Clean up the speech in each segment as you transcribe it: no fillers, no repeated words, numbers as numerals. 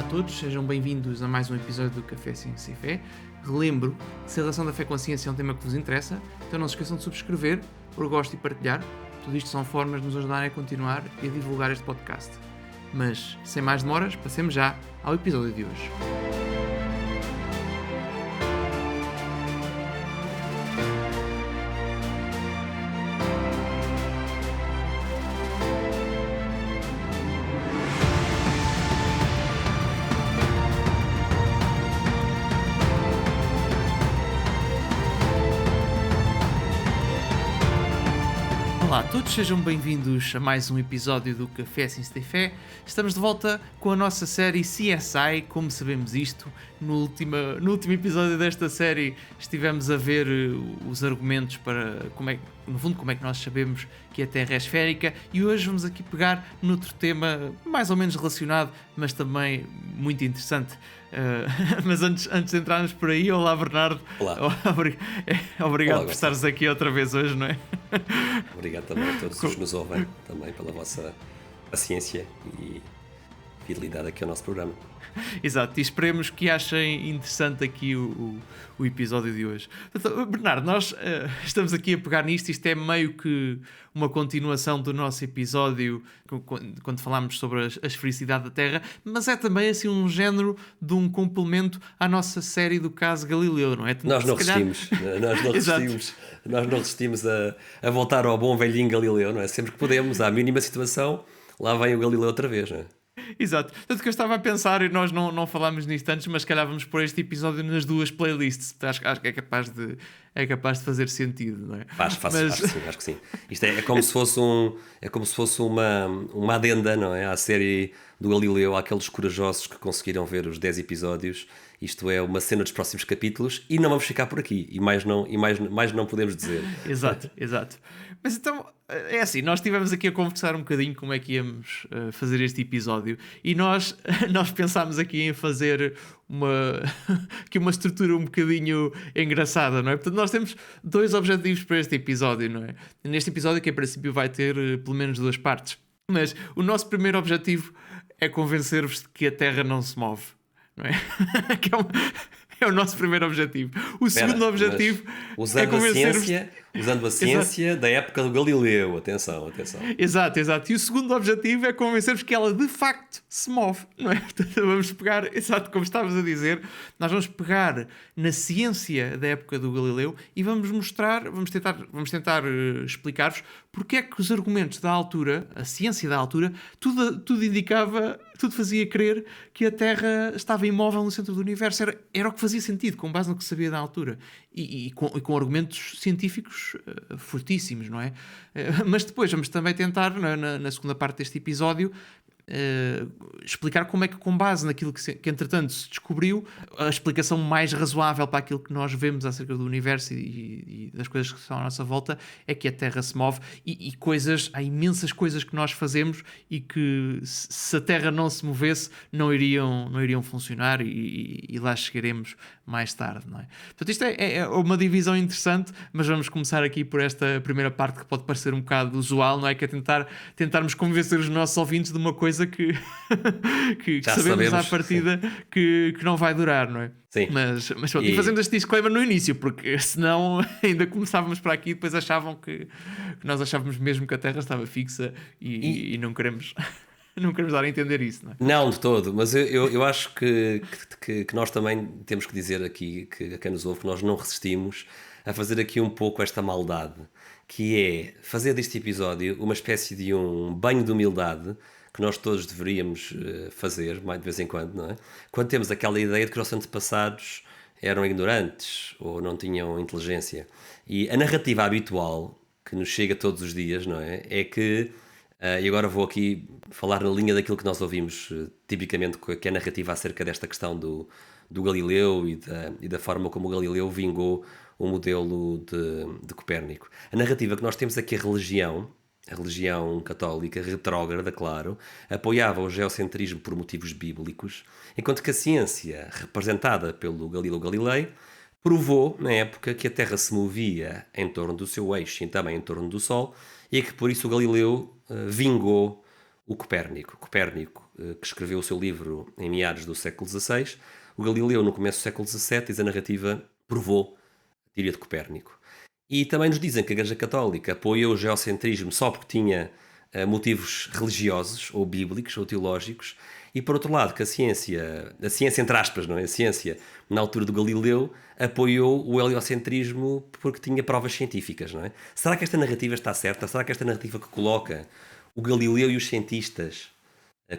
todos, sejam bem-vindos a mais um episódio do Café Ciência e Fé. Relembro que se a relação da fé com a ciência é um tema que vos interessa, então não se esqueçam de subscrever, por gosto e partilhar. Tudo isto são formas de nos ajudarem a continuar e a divulgar este podcast. Mas, sem mais demoras, passemos já ao episódio de hoje. Olá a todos, sejam bem-vindos a mais um episódio do Café Ciência e Fé. Estamos de volta com a nossa série CSI, como sabemos isto. No último episódio desta série estivemos a ver os argumentos para, como é que nós sabemos que a Terra é esférica, e hoje vamos aqui pegar noutro tema mais ou menos relacionado, mas também muito interessante. Mas antes de entrarmos por aí, olá Bernardo. Olá. Obrigado Olá, por estares aqui outra vez hoje, não é? Obrigado também a todos os que nos ouvem, também pela vossa paciência e fidelidade aqui ao nosso programa. Exato, e esperemos que achem interessante aqui o episódio de hoje. Portanto, Bernardo, nós estamos aqui a pegar nisto, isto é meio que uma continuação do nosso episódio quando falámos sobre a esfericidade da Terra, mas é também assim um género de um complemento à nossa série do caso Galileu, não é? Nós não resistimos a voltar ao bom velhinho Galileu, não é? Sempre que podemos, à mínima situação, lá vem o Galileu outra vez, não é? Exato, tanto que eu estava a pensar, e nós não falámos nisto antes, mas se calhar vamos pôr este episódio nas duas playlists. Acho que é capaz de fazer sentido, não é? Acho que sim. Isto é como se fosse uma adenda, não é? À série do Galileu, àqueles corajosos que conseguiram ver os 10 episódios. Isto é uma cena dos próximos capítulos e não vamos ficar por aqui. E mais não podemos dizer. Exato. Mas então, é assim, nós estivemos aqui a conversar um bocadinho como é que íamos fazer este episódio, e nós pensámos aqui em fazer uma estrutura um bocadinho engraçada, não é? Portanto, nós temos dois objetivos para este episódio, não é? Neste episódio, que em princípio vai ter pelo menos duas partes. Mas o nosso primeiro objetivo é convencer-vos de que a Terra não se move, não é? É o nosso primeiro objetivo. O segundo objetivo é convencer-vos... Usando a ciência da época do Galileu. Atenção. Exato. E o segundo objetivo é convencer-vos que ela de facto se move, não é? Portanto, vamos pegar, exato, como estavas a dizer, nós vamos pegar na ciência da época do Galileu e vamos tentar explicar-vos porque é que os argumentos da altura, a ciência da altura, tudo indicava, tudo fazia crer que a Terra estava imóvel no centro do universo. Era o que fazia sentido, com base no que sabia da altura. E com argumentos científicos fortíssimos, não é? Mas depois vamos também tentar, na segunda parte deste episódio, explicar como é que, com base naquilo que entretanto se descobriu, a explicação mais razoável para aquilo que nós vemos acerca do universo e das coisas que estão à nossa volta é que a Terra se move, e há imensas coisas que nós fazemos e que, se a Terra não se movesse, não iriam funcionar, e lá chegaremos mais tarde, não é? Portanto, isto é uma divisão interessante, mas vamos começar aqui por esta primeira parte, que pode parecer um bocado usual, não é? Que é tentarmos convencer os nossos ouvintes de uma coisa que sabemos à partida que não vai durar, não é? Sim. Mas pronto, e fazendo este disclaimer no início, porque senão ainda começávamos por aqui e depois achavam que nós achávamos mesmo que a Terra estava fixa e não queremos... Não queremos dar a entender isso, não é? Não, de todo, mas eu acho que nós também temos que dizer aqui, que a quem nos ouve, que nós não resistimos a fazer aqui um pouco esta maldade, que é fazer deste episódio uma espécie de um banho de humildade que nós todos deveríamos fazer, mais de vez em quando, não é? Quando temos aquela ideia de que os nossos antepassados eram ignorantes ou não tinham inteligência. E a narrativa habitual que nos chega todos os dias, não é? É que... e agora vou aqui falar na linha daquilo que nós ouvimos tipicamente, que é a narrativa acerca desta questão do Galileu e da forma como o Galileu vingou o modelo de Copérnico. A narrativa que nós temos é que a religião católica, retrógrada, claro, apoiava o geocentrismo por motivos bíblicos, enquanto que a ciência, representada pelo Galileu Galilei, provou, na época, que a Terra se movia em torno do seu eixo e também em torno do Sol, e que por isso o Galileu vingou o Copérnico. Copérnico, que escreveu o seu livro em meados do século XVI, o Galileu, no começo do século XVII, diz a narrativa, provou a teoria de Copérnico. E também nos dizem que a Igreja Católica apoia o geocentrismo só porque tinha motivos religiosos, ou bíblicos, ou teológicos, e por outro lado que a ciência entre aspas, não é? A ciência, na altura do Galileu, apoiou o heliocentrismo porque tinha provas científicas, não é? Será que esta narrativa está certa? Será que esta narrativa que coloca o Galileu e os cientistas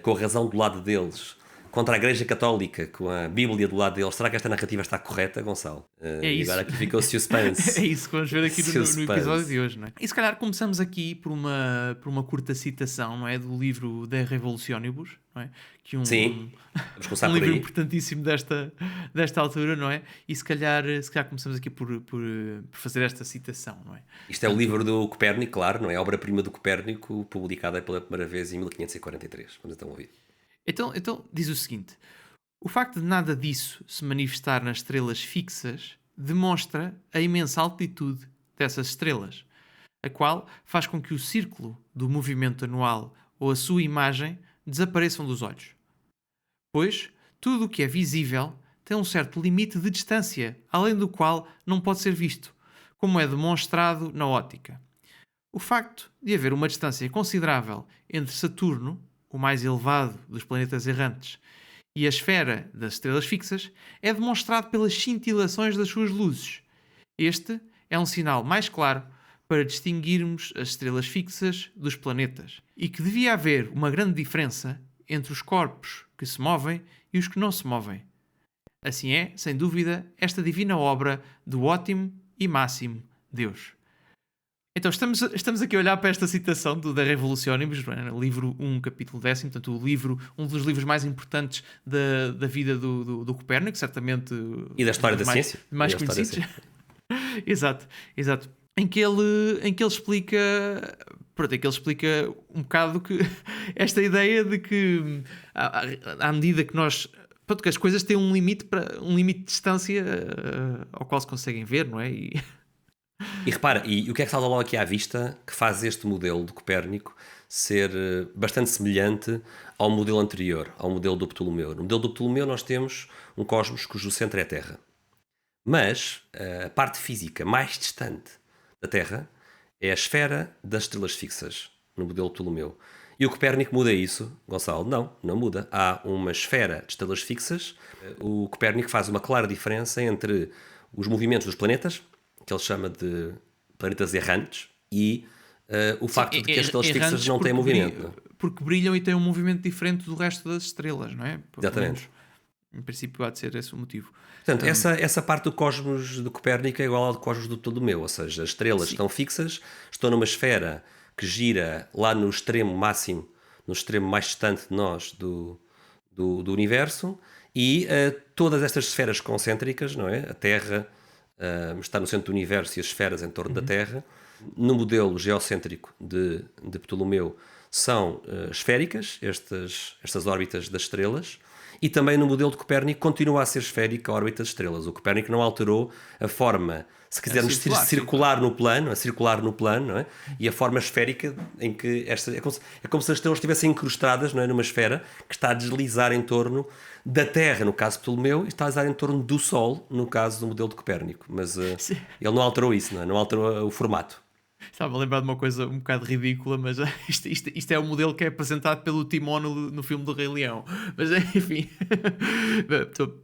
com a razão do lado deles contra a Igreja Católica, com a Bíblia do lado deles, será que esta narrativa está correta, Gonçalo? É E isso. agora aqui ficou o suspense. É isso que vamos ver aqui no Suspense. episódio de hoje, não é? E se calhar começamos aqui por uma curta citação, não é? Do livro De Revolutionibus, não é? Que Sim, vamos começar um por livro aí. importantíssimo desta altura, não é? E se calhar começamos aqui por fazer esta citação, não é? Isto é o livro do Copérnico, claro, não é? A obra-prima do Copérnico, publicada pela primeira vez em 1543. Vamos então ouvir. Então diz o seguinte: o facto de nada disso se manifestar nas estrelas fixas demonstra a imensa altitude dessas estrelas, a qual faz com que o círculo do movimento anual ou a sua imagem desapareçam dos olhos. Pois tudo o que é visível tem um certo limite de distância, além do qual não pode ser visto, como é demonstrado na óptica. O facto de haver uma distância considerável entre Saturno, o mais elevado dos planetas errantes, e a esfera das estrelas fixas é demonstrado pelas cintilações das suas luzes. Este é um sinal mais claro para distinguirmos as estrelas fixas dos planetas, e que devia haver uma grande diferença entre os corpos que se movem e os que não se movem. Assim é, sem dúvida, esta divina obra do ótimo e máximo Deus. Então, estamos aqui a olhar para esta citação do De Revolutionibus, livro 1, capítulo 10, portanto, um dos livros mais importantes da vida do Copérnico, certamente. E da história da mais, ciência. mais E da história conhecidos. da ciência. Exato. Em que ele explica. Pronto, em que ele explica um bocado que esta ideia de que, à medida que nós. Pronto, que as coisas têm um limite de distância ao qual se conseguem ver, não é? E repara, e o que é que está logo aqui à vista que faz este modelo de Copérnico ser bastante semelhante ao modelo anterior, ao modelo do Ptolomeu? No modelo do Ptolomeu nós temos um cosmos cujo centro é a Terra. Mas a parte física mais distante da Terra é a esfera das estrelas fixas, no modelo Ptolomeu. E o Copérnico muda isso, Gonçalo? Não muda. Há uma esfera de estrelas fixas. O Copérnico faz uma clara diferença entre os movimentos dos planetas, que ele chama de planetas errantes, e o facto de que as estrelas fixas não têm movimento. Porque brilham e têm um movimento diferente do resto das estrelas, não é? Exatamente. Em princípio, há de ser esse o motivo. Portanto, essa parte do cosmos de Copérnico é igual ao do cosmos do Ptolomeu, ou seja, as estrelas estão fixas, estão numa esfera que gira lá no extremo máximo, no extremo mais distante de nós do universo, e todas estas esferas concêntricas, não é? A Terra está no centro do universo e as esferas em torno da Terra, no modelo geocêntrico de Ptolomeu, são esféricas, estas órbitas das estrelas, e também no modelo de Copérnico continua a ser esférica a órbita das estrelas. O Copérnico não alterou a forma, se quisermos circular no plano, não é? E a forma esférica em que é como se as estrelas estivessem incrustadas, não é? Numa esfera que está a deslizar em torno da Terra, no caso de Ptolomeu, e está a deslizar em torno do Sol, no caso do modelo de Copérnico. Mas ele não alterou isso, não é? Não alterou o formato. Estava a lembrar de uma coisa um bocado ridícula, mas isto é o modelo que é apresentado pelo Timon no filme do Rei Leão. Mas enfim,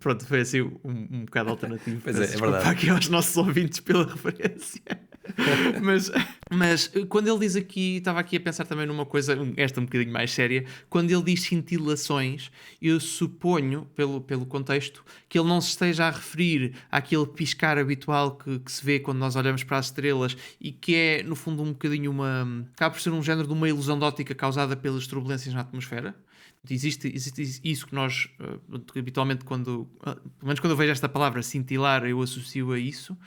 pronto, foi assim um bocado alternativo. Pois é verdade. Aqui aos nossos ouvintes pela referência. mas quando ele diz aqui, estava aqui a pensar também numa coisa, esta um bocadinho mais séria, quando ele diz cintilações, eu suponho, pelo contexto, que ele não se esteja a referir àquele piscar habitual que se vê quando nós olhamos para as estrelas e que é, no fundo, um bocadinho acaba por ser um género de uma ilusão de óptica causada pelas turbulências na atmosfera. Existe isso que nós, habitualmente, pelo menos quando eu vejo esta palavra cintilar, eu associo a isso.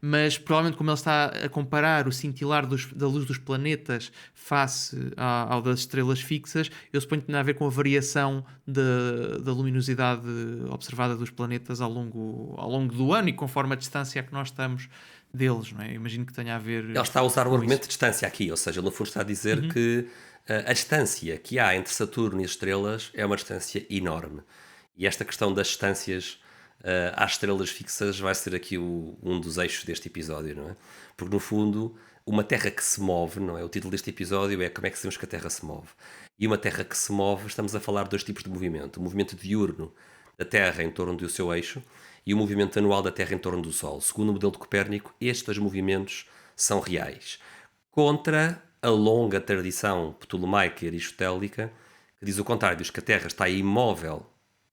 mas provavelmente como ele está a comparar o cintilar da luz dos planetas face ao das estrelas fixas, eu suponho que tem a ver com a variação da luminosidade observada dos planetas ao longo do ano e conforme a distância a que nós estamos deles, não é? Imagino que tenha a ver. Ele está a usar o com argumento isso. de distância aqui, ou seja, ele no fundo está a dizer que a distância que há entre Saturno e as estrelas é uma distância enorme. E esta questão das distâncias às estrelas fixas vai ser aqui um dos eixos deste episódio, não é? Porque no fundo, uma Terra que se move, não é? O título deste episódio é Como é que sabemos que a Terra se move? E uma Terra que se move, estamos a falar de dois tipos de movimento. O movimento diurno da Terra em torno do seu eixo e o movimento anual da Terra em torno do Sol. Segundo o modelo de Copérnico, estes dois movimentos são reais. Contra a longa tradição ptolomaica e aristotélica, que diz o contrário, diz que a Terra está imóvel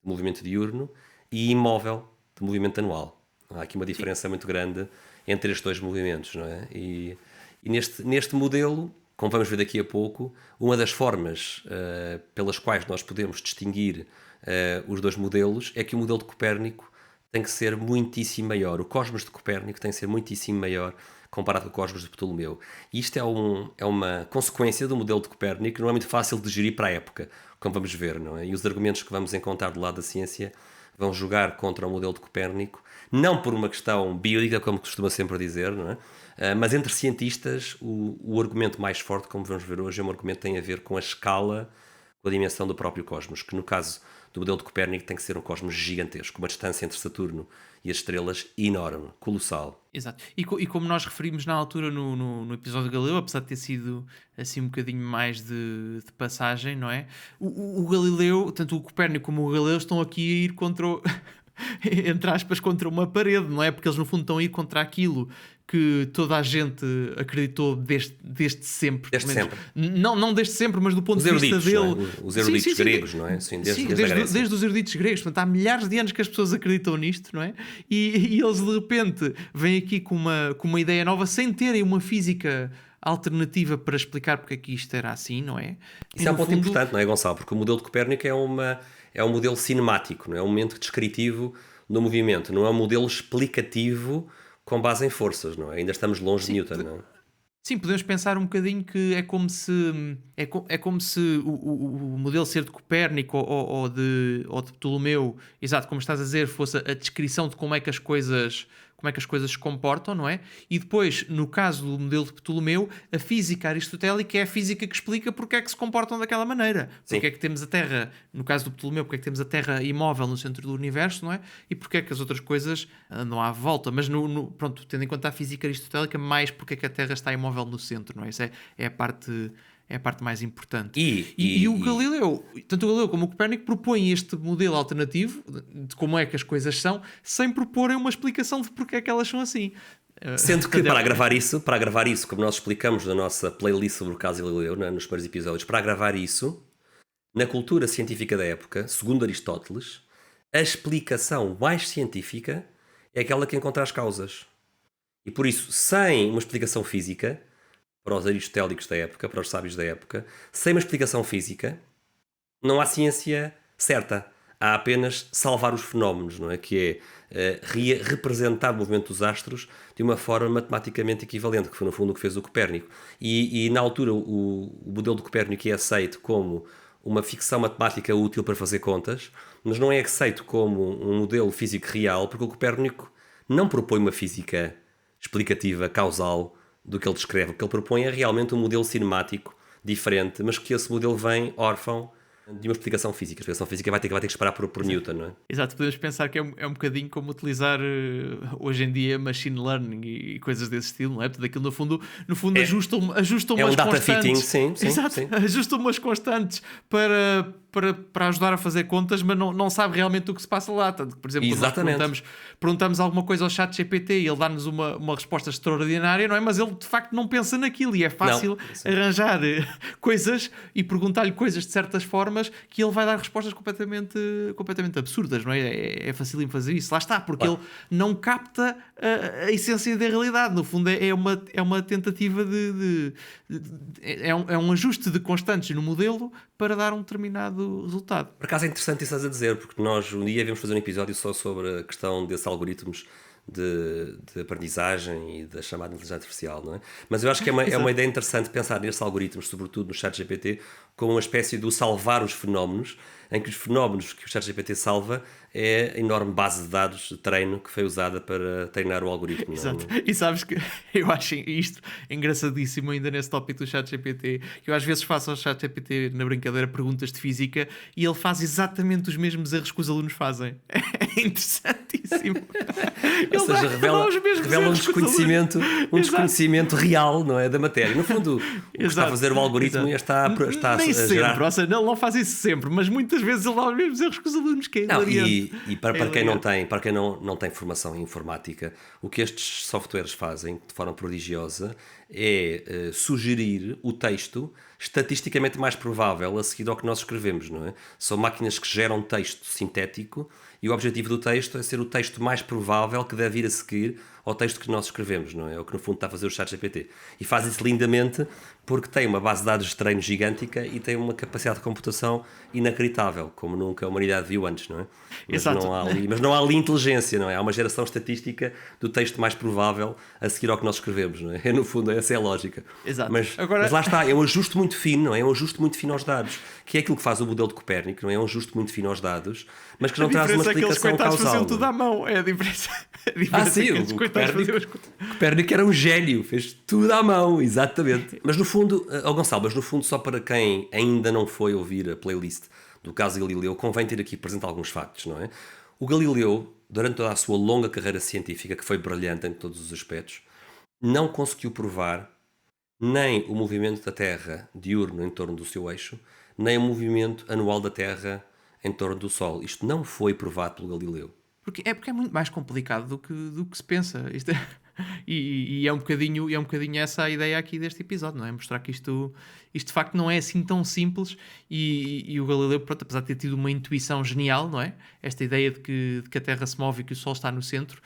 de movimento diurno e imóvel de movimento anual. Há aqui uma diferença muito grande entre estes dois movimentos, não é? E neste modelo, como vamos ver daqui a pouco, uma das formas pelas quais nós podemos distinguir os dois modelos é que o modelo de Copérnico tem que ser muitíssimo maior. O cosmos de Copérnico tem que ser muitíssimo maior comparado com o cosmos de Ptolomeu. E isto é uma consequência do modelo de Copérnico que não é muito fácil de gerir para a época, como vamos ver, não é? E os argumentos que vamos encontrar do lado da ciência vão jogar contra o modelo de Copérnico, não por uma questão bíblica, como costuma sempre dizer, não é? Mas entre cientistas, o argumento mais forte, como vamos ver hoje, é um argumento que tem a ver com a escala, com a dimensão do próprio cosmos, que no caso do modelo de Copérnico tem que ser um cosmos gigantesco, uma distância entre Saturno e as estrelas enorme, colossal. Exato. E como nós referimos na altura no episódio de Galileu, apesar de ter sido assim um bocadinho mais de passagem, não é? O Galileu, tanto o Copérnico como o Galileu estão aqui a ir contra entre aspas, contra uma parede, não é? Porque eles no fundo estão a ir contra aquilo que toda a gente acreditou desde sempre. Desde sempre. Não desde sempre, mas do ponto Os de vista eruditos, dele. não é? Os eruditos gregos, não é? Sim, desde a Grécia. Desde os eruditos gregos. Portanto, há milhares de anos que as pessoas acreditam nisto, não é? E eles de repente vêm aqui com uma ideia nova sem terem uma física alternativa para explicar porque é que isto era assim, não é? Isso é um ponto importante, não é, Gonçalo? Porque o modelo de Copérnico é um modelo cinemático, não é? Um momento descritivo do movimento, não é um modelo explicativo com base em forças, não é? Ainda estamos longe de Newton, não é? Sim, podemos pensar um bocadinho que é como se o modelo ser de Copérnico ou de Ptolomeu, exato, como estás a dizer, fosse a descrição de como é que as coisas se comportam, não é? E depois, no caso do modelo de Ptolomeu, a física aristotélica é a física que explica porque é que se comportam daquela maneira. Porque é que temos a Terra, no caso do Ptolomeu, porque é que temos a Terra imóvel no centro do universo, não é? E porque é que as outras coisas andam à volta. Mas, pronto, tendo em conta a física aristotélica, mais porque é que a Terra está imóvel no centro, não é? Isso é a parte mais importante. E o Galileu, tanto o Galileu como o Copérnico, propõem este modelo alternativo de como é que as coisas são, sem proporem uma explicação de porque é que elas são assim. Sendo que para gravar isso, como nós explicamos na nossa playlist sobre o caso Galileu, nos primeiros episódios, para gravar isso, na cultura científica da época, segundo Aristóteles, a explicação mais científica é aquela que encontra as causas. E por isso, sem uma explicação física, para os aristotélicos da época, para os sábios da época, sem uma explicação física, não há ciência certa. Há apenas salvar os fenómenos, não é? Que é representar o movimento dos astros de uma forma matematicamente equivalente, que foi no fundo o que fez o Copérnico. E na altura o modelo do Copérnico é aceito como uma ficção matemática útil para fazer contas, mas não é aceito como um modelo físico real, porque o Copérnico não propõe uma física explicativa, causal, do que ele descreve. O que ele propõe é realmente um modelo cinemático diferente, mas que esse modelo vem órfão de uma explicação física. A explicação física vai ter que esperar por Newton, não é? Exato, podemos pensar que é um bocadinho como utilizar hoje em dia machine learning e coisas desse estilo, não é? Tudo aquilo no fundo ajustam é umas um data constantes. fitting, sim. Exato, sim. ajustam umas constantes para ajudar a fazer contas, mas não sabe realmente o que se passa lá. Tanto que, por exemplo, quando nós perguntamos alguma coisa ao chat GPT e ele dá-nos uma resposta extraordinária, não é? Mas ele de facto não pensa naquilo e é fácil arranjar coisas e perguntar-lhe coisas de certas formas que ele vai dar respostas completamente absurdas, não é? É fácil fazer isso. Lá está, porque ele não capta a essência da realidade. No fundo é uma tentativa é um ajuste de constantes no modelo para dar um determinado resultado. Por acaso é interessante isso a dizer, porque nós um dia vamos fazer um episódio só sobre a questão desses algoritmos de aprendizagem e da chamada inteligência artificial, não é? Mas eu acho que é uma ideia interessante pensar nestes algoritmos, sobretudo no ChatGPT, como uma espécie de salvar os fenómenos, em que os fenómenos que o ChatGPT salva é a enorme base de dados de treino que foi usada para treinar o algoritmo. Exato. E sabes que eu acho isto engraçadíssimo ainda nesse tópico do ChatGPT, que eu às vezes faço ao ChatGPT na brincadeira perguntas de física e ele faz exatamente os mesmos erros que os alunos fazem. É interessantíssimo. Ou seja, revela um desconhecimento real, não é, da matéria. No fundo, o que está a fazer o algoritmo está nem a sempre, gerar... ou seja, ele não faz isso sempre, mas muitas vezes ele dá os mesmos erros que os alunos, que é hilariante. E para quem não tem formação em informática, o que estes softwares fazem de forma prodigiosa é sugerir o texto estatisticamente mais provável a seguir ao que nós escrevemos, não é? São máquinas que geram texto sintético e o objetivo do texto é ser o texto mais provável que deve ir a seguir ao texto que nós escrevemos, não é? É o que no fundo está a fazer o ChatGPT. E faz isso lindamente porque tem uma base de dados de treino gigântica e tem uma capacidade de computação inacreditável, como nunca a humanidade viu antes, não é? Exato. Mas não há ali inteligência, não é? Há uma geração estatística do texto mais provável a seguir ao que nós escrevemos, não é? No fundo, essa é a lógica. Exato. Mas lá está, é um ajuste muito fino, não é? É um ajuste muito fino aos dados, que é aquilo que faz o modelo de Copérnico, não é? É um ajuste muito fino aos dados, mas que não traz uma explicação causal. Faziam tudo à mão, é a diferença. Sim, o Copérnico era um gênio, fez tudo à mão, exatamente. Mas no fundo, Gonçalo, só para quem ainda não foi ouvir a playlist do caso Galileu, convém ter aqui presente alguns factos, não é? O Galileu, durante toda a sua longa carreira científica, que foi brilhante em todos os aspectos, não conseguiu provar nem o movimento da Terra diurno em torno do seu eixo, nem o movimento anual da Terra em torno do Sol. Isto não foi provado pelo Galileu. Porque é muito mais complicado do que se pensa. E é um bocadinho essa a ideia aqui deste episódio, não é? Mostrar que isto de facto não é assim tão simples e o Galileu, pronto, apesar de ter tido uma intuição genial, não é? Esta ideia de que a Terra se move e que o Sol está no centro,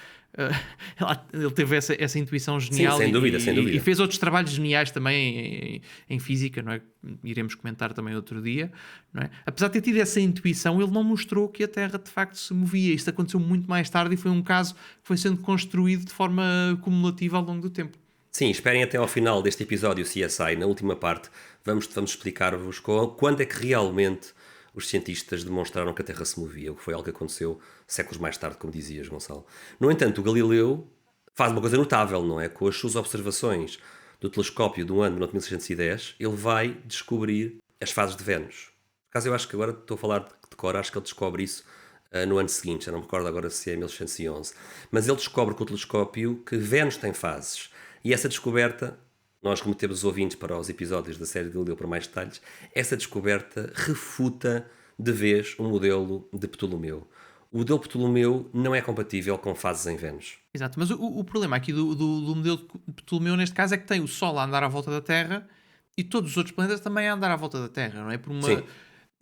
ele teve essa intuição genial. Sim, sem dúvida. E fez outros trabalhos geniais também em física, não é? Iremos comentar também outro dia, não é? Apesar de ter tido essa intuição, ele não mostrou que a Terra de facto se movia. Isto aconteceu muito mais tarde e foi um caso que foi sendo construído de forma cumulativa ao longo do tempo. Sim, esperem até ao final deste episódio CSI, na última parte, vamos explicar-vos quando é que realmente os cientistas demonstraram que a Terra se movia, o que foi algo que aconteceu séculos mais tarde, como dizias, Gonçalo. No entanto, o Galileu faz uma coisa notável, não é? Com as suas observações do telescópio do ano de 1610, ele vai descobrir as fases de Vênus. Por acaso eu acho que agora estou a falar de cor, acho que ele descobre isso no ano seguinte, já não me recordo agora se é 1611. Mas ele descobre com o telescópio que Vênus tem fases. E essa descoberta, nós remetemos os ouvintes para os episódios da série de Galileu para mais detalhes, essa descoberta refuta de vez o modelo de Ptolomeu. O modelo de Ptolomeu não é compatível com fases em Vênus. Exato, mas o problema aqui do modelo de Ptolomeu neste caso é que tem o Sol a andar à volta da Terra e todos os outros planetas também a andar à volta da Terra, não é? Sim.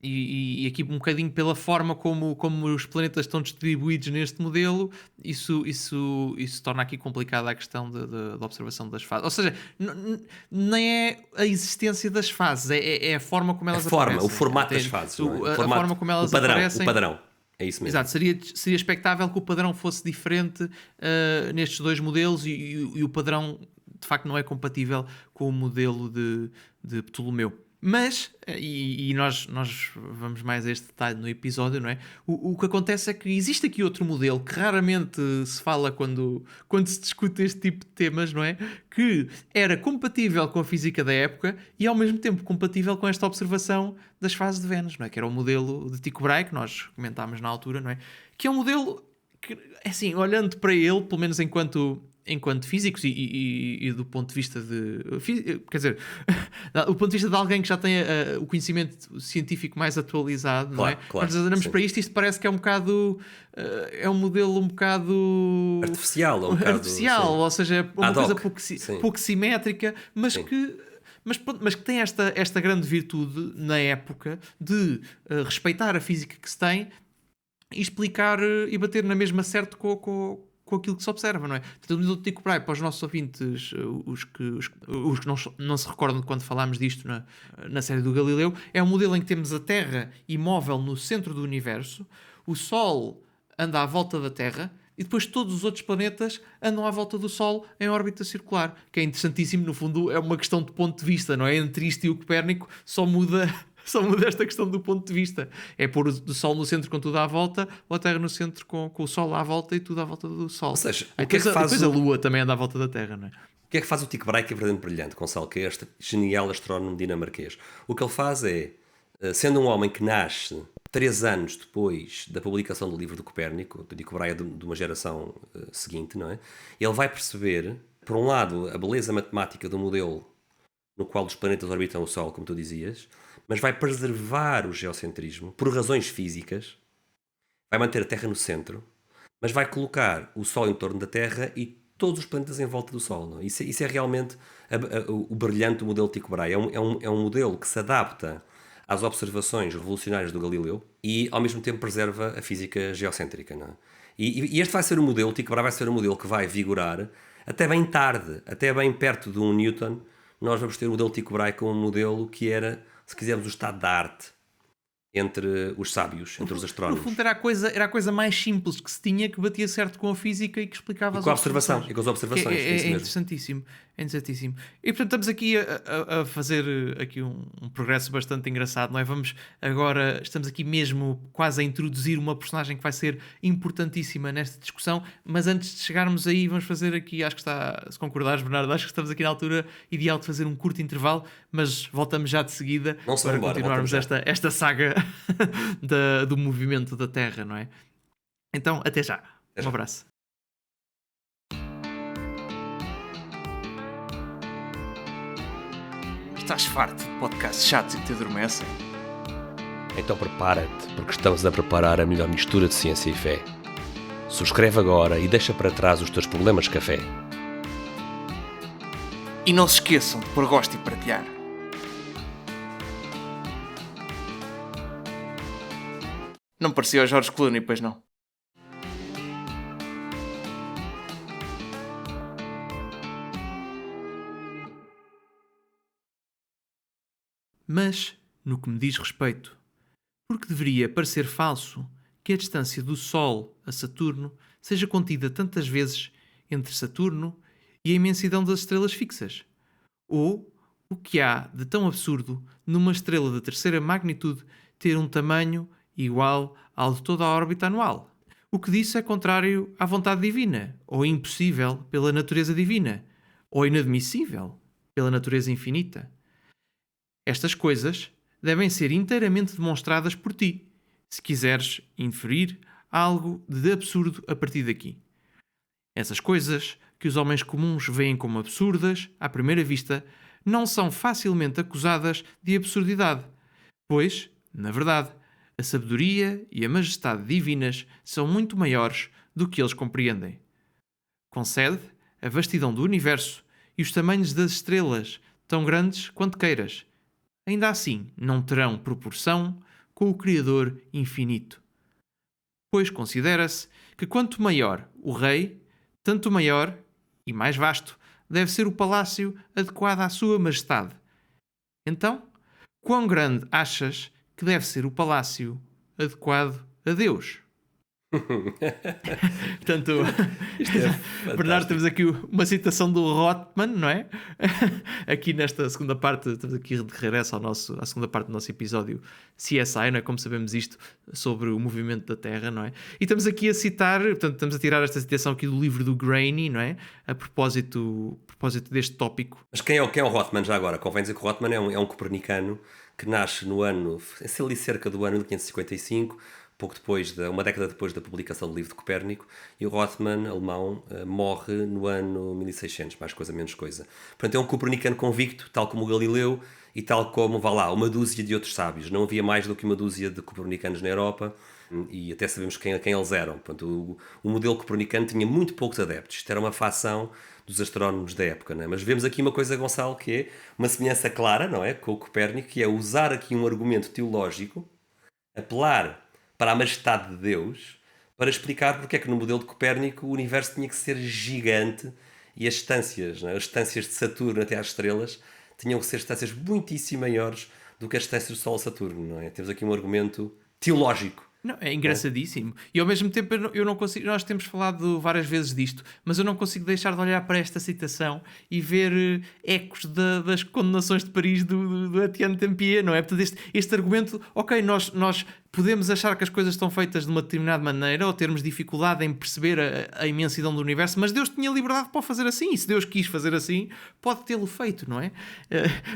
E aqui um bocadinho pela forma como os planetas estão distribuídos neste modelo, isso torna aqui complicada a questão da observação das fases. Ou seja, nem é a existência das fases, é a forma como elas aparecem. O formato das fases. A forma como elas aparecem. O padrão. É isso mesmo. Exato, seria expectável que o padrão fosse diferente nestes dois modelos e o padrão de facto não é compatível com o modelo de Ptolomeu. Mas, e nós vamos mais a este detalhe no episódio, não é? O que acontece é que existe aqui outro modelo que raramente se fala quando se discute este tipo de temas, não é? Que era compatível com a física da época e ao mesmo tempo compatível com esta observação das fases de Vênus, não é? Que era o modelo de Tycho Brahe, que nós comentámos na altura, não é? Que é um modelo que, assim, olhando para ele, pelo menos enquanto físicos e do ponto de vista quer dizer, do ponto de vista de alguém que já tem o conhecimento científico mais atualizado, não é? Claro, nós olhamos para isto parece que é um bocado é um modelo um bocado artificial, ou seja, é uma coisa hoc, pouco simétrica, mas que tem esta grande virtude na época de respeitar a física que se tem e explicar e bater na mesma certo com aquilo que se observa, não é? Portanto, o modelo de Tycho Brahe, para os nossos ouvintes, os que não se recordam de quando falámos disto na série do Galileu, é um modelo em que temos a Terra imóvel no centro do universo, o Sol anda à volta da Terra e depois todos os outros planetas andam à volta do Sol em órbita circular, que é interessantíssimo. No fundo, é uma questão de ponto de vista, não é? Entre isto e o Copérnico só muda esta questão do ponto de vista. É pôr o Sol no centro com tudo à volta, ou a Terra no centro com o Sol à volta e tudo à volta do Sol. Ou seja, Aí o que é que faz depois a Lua também anda à volta da Terra, não é? O que é que faz o Tycho Brahe, que é verdadeiramente brilhante, Gonçalo, que é este genial astrónomo dinamarquês? O que ele faz é, sendo um homem que nasce 3 anos depois da publicação do livro do Copérnico, do Tycho Brahe é de uma geração seguinte, não é? Ele vai perceber, por um lado, a beleza matemática do modelo no qual os planetas orbitam o Sol, como tu dizias, mas vai preservar o geocentrismo por razões físicas, vai manter a Terra no centro, mas vai colocar o Sol em torno da Terra e todos os planetas em volta do Sol. Não é? Isso é realmente o brilhante do modelo Tycho Brahe. É um modelo que se adapta às observações revolucionárias do Galileu e ao mesmo tempo preserva a física geocêntrica. Não é? E este vai ser o modelo, Tycho Brahe vai ser o modelo que vai vigorar até bem tarde, até bem perto de um Newton. Nós vamos ter o modelo Tycho Brahe como um modelo que era, se quisermos, o estado da arte entre os sábios, entre os No astrónomos. fundo, era a coisa mais simples que se tinha, que batia certo com a física e que explicava as com a observação, observações. e com as observações, Que é isso mesmo. interessantíssimo. É interessantíssimo. E portanto estamos aqui a fazer aqui um progresso bastante engraçado, não é? Estamos aqui mesmo quase a introduzir uma personagem que vai ser importantíssima nesta discussão, mas antes de chegarmos aí vamos fazer aqui, acho que está, se concordares, Bernardo, acho que estamos aqui na altura ideal de fazer um curto intervalo, mas voltamos já de seguida Não se para embora, continuarmos voltamos esta saga do movimento da Terra, não é? Então, até já. Até Um já. abraço. Estás farto de podcasts chatos e que te adormecem? Então prepara-te, porque estamos a preparar a melhor mistura de ciência e fé. Subscreve agora e deixa para trás os teus problemas de café. E não se esqueçam de pôr gosto e partilhar. Não parecia o George Clooney, pois não? Mas, no que me diz respeito, porque deveria parecer falso que a distância do Sol a Saturno seja contida tantas vezes entre Saturno e a imensidão das estrelas fixas? Ou o que há de tão absurdo numa estrela de terceira magnitude ter um tamanho igual ao de toda a órbita anual? O que disso é contrário à vontade divina, ou impossível pela natureza divina, ou inadmissível pela natureza infinita. Estas coisas devem ser inteiramente demonstradas por ti, se quiseres inferir algo de absurdo a partir daqui. Essas coisas que os homens comuns veem como absurdas, à primeira vista, não são facilmente acusadas de absurdidade, pois, na verdade, a sabedoria e a majestade divinas são muito maiores do que eles compreendem. Concede a vastidão do universo e os tamanhos das estrelas, tão grandes quanto queiras. Ainda assim, não terão proporção com o Criador infinito. Pois considera-se que quanto maior o rei, tanto maior e mais vasto deve ser o palácio adequado à sua majestade. Então, quão grande achas que deve ser o palácio adequado a Deus? Portanto, Isto é Bernardo, fantástico. temos aqui uma citação do Rothman, não é? Aqui nesta segunda parte, estamos aqui de regresso à segunda parte do nosso episódio CSI, não é? Como sabemos isto sobre o movimento da Terra, não é? E estamos aqui a citar, portanto, estamos a tirar esta citação aqui do livro do Graney, não é? A propósito deste tópico. Mas quem é o Rothman já agora? Convém dizer que o Rothman é um copernicano que nasce no ano, ali cerca do ano de 555, pouco depois, uma década depois da publicação do livro de Copérnico, e o Rothman, alemão, morre no ano 1600, mais coisa, menos coisa. Portanto, é um copernicano convicto, tal como o Galileu e tal como, vá lá, uma dúzia de outros sábios. Não havia mais do que uma dúzia de copernicanos na Europa, e até sabemos quem eles eram. Portanto, o modelo copernicano tinha muito poucos adeptos. Isto era uma facção dos astrónomos da época, não é? Mas vemos aqui uma coisa, Gonçalo, que é uma semelhança clara, não é, com o Copérnico, que é usar aqui um argumento teológico, apelar para a majestade de Deus, para explicar porque é que no modelo de Copérnico o universo tinha que ser gigante e as distâncias, não é? As distâncias de Saturno até às estrelas tinham que ser distâncias muitíssimo maiores do que as distâncias do Sol a Saturno, não é? Temos aqui um argumento teológico Não, é Não é? engraçadíssimo. E ao mesmo tempo eu não consigo. Nós temos falado várias vezes disto, mas eu não consigo deixar de olhar para esta citação e ver ecos das condenações de Paris do Etienne Tempier, não é? Portanto, este argumento, ok, nós podemos achar que as coisas estão feitas de uma determinada maneira ou termos dificuldade em perceber a imensidão do universo, mas Deus tinha liberdade para o fazer assim, e se Deus quis fazer assim, pode tê-lo feito, não é?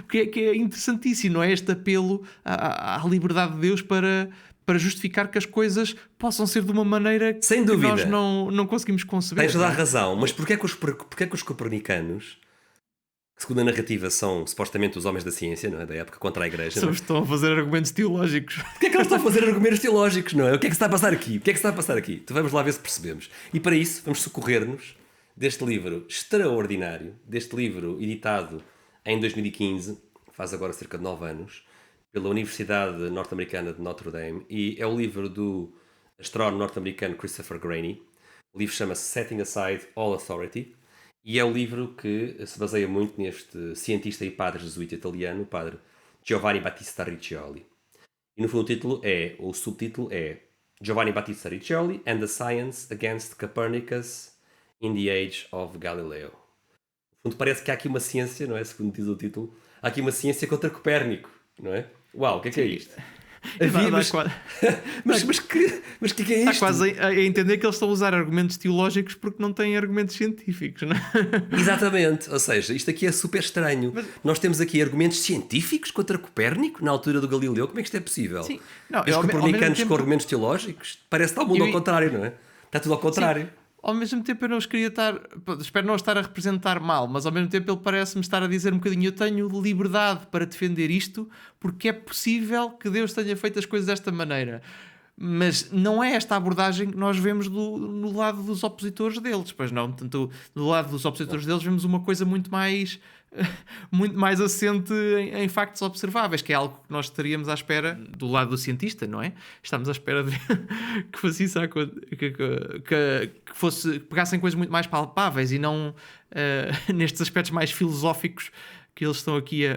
Que é interessantíssimo, não é? Este apelo à liberdade de Deus para justificar que as coisas possam ser de uma maneira Sem que nós dúvida. não conseguimos conceber. Tens toda Não a é? razão, mas porquê que os copernicanos, que segundo a narrativa são supostamente os homens da ciência, não é? Da época contra a igreja, Só não é? estão a fazer argumentos teológicos. Porquê é que eles estão a fazer argumentos teológicos, não é? O que é que se está a passar aqui? O que é que se está a passar aqui? Então vamos lá ver se percebemos. E para isso vamos socorrer-nos deste livro extraordinário, deste livro editado em 2015, faz agora cerca de 9 anos, pela Universidade Norte-Americana de Notre Dame, e é o livro do astrónomo norte-americano Christopher Graney. O livro chama-se Setting Aside All Authority, e é o livro que se baseia muito neste cientista e padre jesuíta italiano, o padre Giovanni Battista Riccioli. E no fundo o subtítulo é Giovanni Battista Riccioli and the Science Against Copernicus in the Age of Galileo. No fundo parece que há aqui uma ciência, não é? Segundo diz o título, há aqui uma ciência contra Copérnico, não é? Uau, o que é isto? Havia, Dá mas, quase, mas que é dá isto? quase a entender que eles estão a usar argumentos teológicos porque não têm argumentos científicos, não é? Exatamente, ou seja, isto aqui é super estranho. Nós temos aqui argumentos científicos contra Copérnico na altura do Galileu. Como é que isto é possível? Sim. Não, E os ao mesmo copernicanos tempo- com argumentos teológicos? Parece que está o mundo Eu- ao contrário, não é? Está tudo ao contrário. Ao mesmo tempo eu não os queria estar, espero não estar a representar mal, mas ao mesmo tempo ele parece-me estar a dizer um bocadinho: eu tenho liberdade para defender isto porque é possível que Deus tenha feito as coisas desta maneira. Mas não é esta a abordagem que nós vemos no lado dos opositores deles, pois não. Portanto, do lado dos opositores deles vemos uma coisa muito mais assente em factos observáveis, que é algo que nós estaríamos à espera do lado do cientista, não é? Estamos à espera de que fosse isso, que pegassem coisas muito mais palpáveis e não nestes aspectos mais filosóficos que eles estão aqui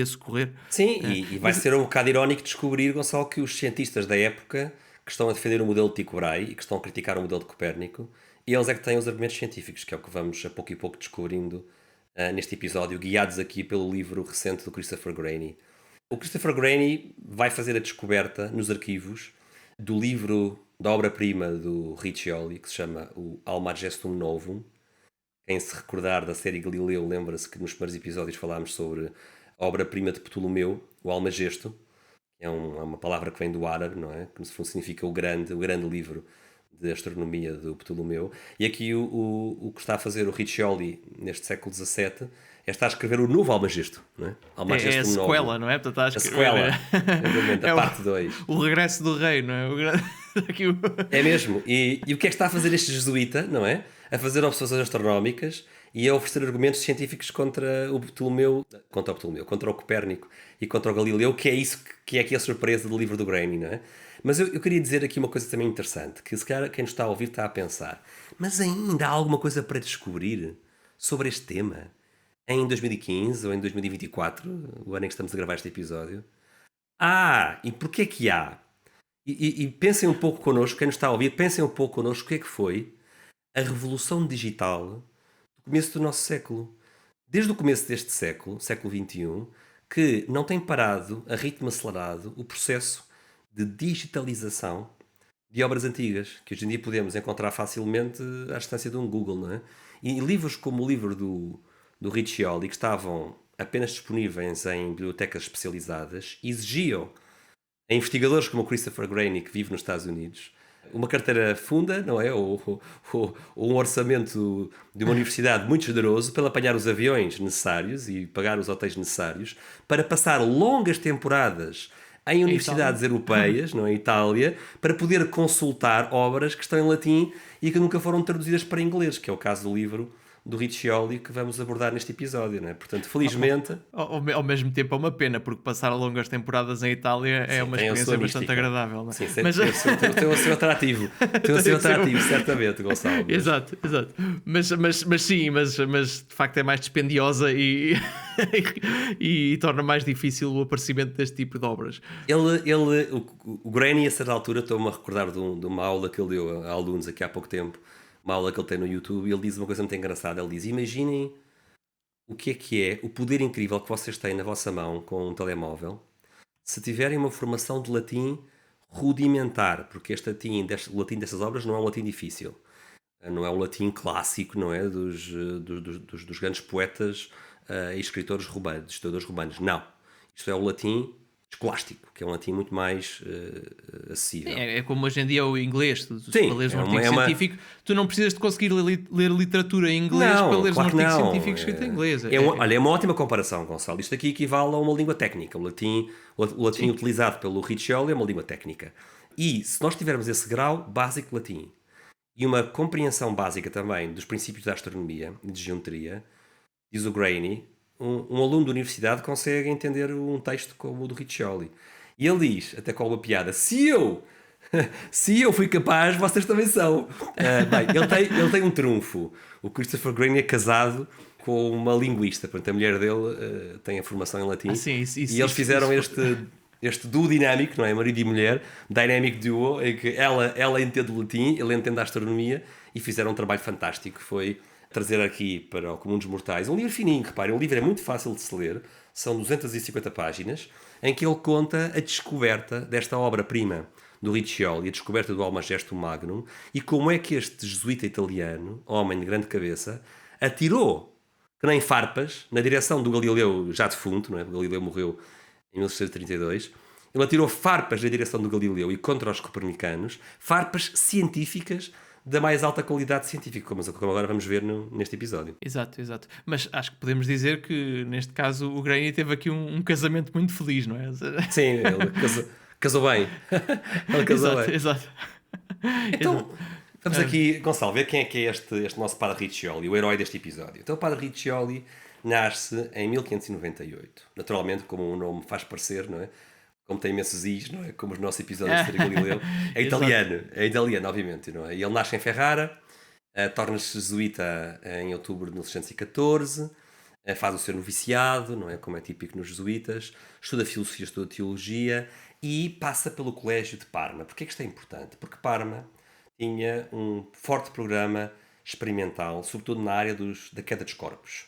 a socorrer. Sim, e vai ser um bocado irónico descobrir, Gonçalo, que os cientistas da época que estão a defender o modelo de Tycho Brahe e que estão a criticar o modelo de Copérnico, eles é que têm os argumentos científicos, que é o que vamos a pouco e pouco descobrindo neste episódio, guiados aqui pelo livro recente do Christopher Graney. O Christopher Graney vai fazer a descoberta nos arquivos do livro da obra-prima do Riccioli, que se chama o Alma Gestum Novum. Quem se recordar da série Galileu lembra-se que nos primeiros episódios falámos sobre a obra-prima de Ptolomeu, o Almagesto, que é uma palavra que vem do árabe, não é? Que no fundo significa o grande livro de astronomia do Ptolomeu. E aqui o que está a fazer o Riccioli neste século XVII é estar a escrever o novo Almagesto, não é? É a Almagesto sequela, Novum. não é? Portanto, acho A que sequela, exatamente, a parte 2. o regresso do rei, não é? É mesmo. E o que é que está a fazer este jesuíta, não é? A fazer observações astronómicas e a oferecer argumentos científicos contra o Copérnico e contra o Galileu, que é isso que é aqui a surpresa do livro do Graney, não é? Mas eu queria dizer aqui uma coisa também interessante, que se calhar quem nos está a ouvir está a pensar, mas ainda há alguma coisa para descobrir sobre este tema? Em 2015 ou em 2024, o ano em que estamos a gravar este episódio? E porquê que há? E pensem um pouco connosco, quem nos está a ouvir, pensem um pouco connosco o que é que foi a revolução digital do começo do nosso século. Desde o começo deste século XXI, que não tem parado a ritmo acelerado o processo de digitalização de obras antigas, que hoje em dia podemos encontrar facilmente à distância de um Google, não é? E livros como o livro do Riccioli, que estavam apenas disponíveis em bibliotecas especializadas, exigiam a investigadores como o Christopher Graney, que vive nos Estados Unidos, uma carteira funda, não é? Ou um orçamento de uma universidade muito generoso para apanhar os aviões necessários e pagar os hotéis necessários para passar longas temporadas em universidades europeias, não é? Em Itália, para poder consultar obras que estão em latim e que nunca foram traduzidas para inglês, que é o caso do livro do Riccioli que vamos abordar neste episódio, não é? Portanto, felizmente... Ao mesmo tempo é uma pena, porque passar longas temporadas em Itália é uma experiência bastante agradável. Não é? Sim, tem o seu atrativo. Tem o seu atrativo, certamente, Gonçalo. Mas... Exato. Mas sim, mas de facto é mais dispendiosa e torna mais difícil o aparecimento deste tipo de obras. O Granny, a certa altura, estou-me a recordar de uma aula que ele deu a alunos aqui há pouco tempo, uma aula que ele tem no YouTube, e ele diz uma coisa muito engraçada. Ele diz: imaginem o que é o poder incrível que vocês têm na vossa mão com um telemóvel se tiverem uma formação de latim rudimentar, porque o latim destas obras não é um latim difícil, não é o latim clássico, não é, dos grandes poetas e escritores romanos, historiadores romanos. Não, isto é o latim escolástico, que é um latim muito mais acessível. É como hoje em dia o inglês. Se Sim, para leres um artigo científico, tu não precisas de conseguir ler literatura em inglês para leres claro um artigo científico escrito em inglês. Olha, é uma ótima comparação, Gonçalo. Isto aqui equivale a uma língua técnica. O latim utilizado pelo Riccioli é uma língua técnica. E se nós tivermos esse grau básico de latim e uma compreensão básica também dos princípios da astronomia e de geometria, diz o Graney, um aluno da universidade consegue entender um texto como o do Riccioli. E ele diz, até com uma piada: se eu fui capaz, vocês também são. Bem, ele tem um trunfo. O Christopher Graney é casado com uma linguista, portanto a mulher dele tem a formação em latim. E eles fizeram este duo dinâmico, não é? Marido e mulher, dynamic duo, em que ela entende o latim, ele entende a astronomia, e fizeram um trabalho fantástico. Foi trazer aqui para o comum dos mortais um livro fininho, reparem, o livro é muito fácil de se ler, são 250 páginas, em que ele conta a descoberta desta obra-prima do Riccioli, a descoberta do Almagestum Magnum, e como é que este jesuíta italiano, homem de grande cabeça, atirou, que nem farpas, na direção do Galileu já defunto, não é? O Galileu morreu em 1632, ele atirou farpas na direção do Galileu e contra os copernicanos, farpas científicas da mais alta qualidade científica, como agora vamos ver neste episódio. Exato. Mas acho que podemos dizer que, neste caso, o Graney teve aqui um casamento muito feliz, não é? Sim, ele casou bem. Ele casou bem. Exato. Então, vamos aqui, Gonçalo, ver quem é que é este nosso Padre Riccioli, o herói deste episódio. Então, o Padre Riccioli nasce em 1598. Naturalmente, como o nome faz parecer, não é? Como tem imensos is, não é? Como os nossos episódios de Galileu. É italiano, obviamente, não é? E ele nasce em Ferrara, torna-se jesuíta em outubro de 1614, faz o seu noviciado, não é? Como é típico nos jesuítas, estuda filosofia, estuda teologia e passa pelo colégio de Parma. Porquê que isto é importante? Porque Parma tinha um forte programa experimental, sobretudo na área da queda dos corpos.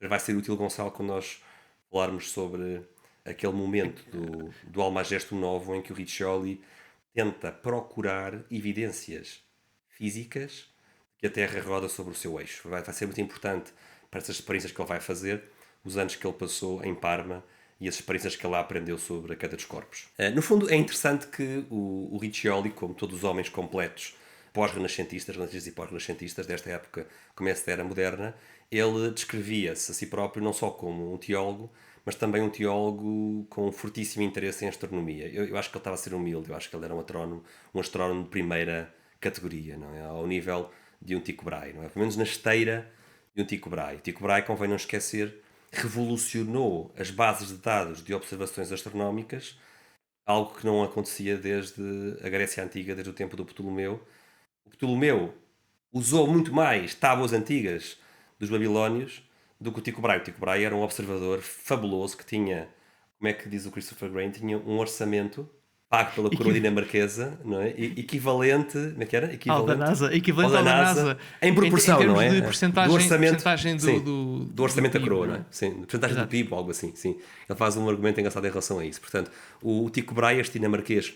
Vai ser útil, Gonçalo, quando nós falarmos sobre aquele momento do Almagestum Novo em que o Riccioli tenta procurar evidências físicas que a Terra roda sobre o seu eixo. Vai ser muito importante para essas experiências que ele vai fazer, os anos que ele passou em Parma e as experiências que ele lá aprendeu sobre a queda dos corpos. No fundo, é interessante que o Riccioli, como todos os homens completos pós-renascentistas, renascentistas e pós-renascentistas desta época, começo da era moderna, ele descrevia-se a si próprio não só como um teólogo, mas também um teólogo com um fortíssimo interesse em astronomia. Eu acho que ele estava a ser humilde, eu acho que ele era um astrónomo de primeira categoria, não é? Ao nível de um Tycho Brahe, não é? Pelo menos na esteira de um Tycho Brahe. Tycho Brahe, convém não esquecer, revolucionou as bases de dados de observações astronómicas, algo que não acontecia desde a Grécia Antiga, desde o tempo do Ptolomeu. O Ptolomeu usou muito mais tábuas antigas dos babilónios do que o Tycho Brahe. O Tycho Brahe era um observador fabuloso que tinha, como é que diz o Christopher Graney, tinha um orçamento pago pela coroa dinamarquesa, não é? Equivalente, como é que era? Ao da NASA, equivalente ao da NASA. Em proporção, em não é? De porcentagem do orçamento da coroa, não é? Não é? Sim, de porcentagem do PIB, algo assim, sim. Ele faz um argumento engraçado em relação a isso. Portanto, o Tycho Brahe, este dinamarquês,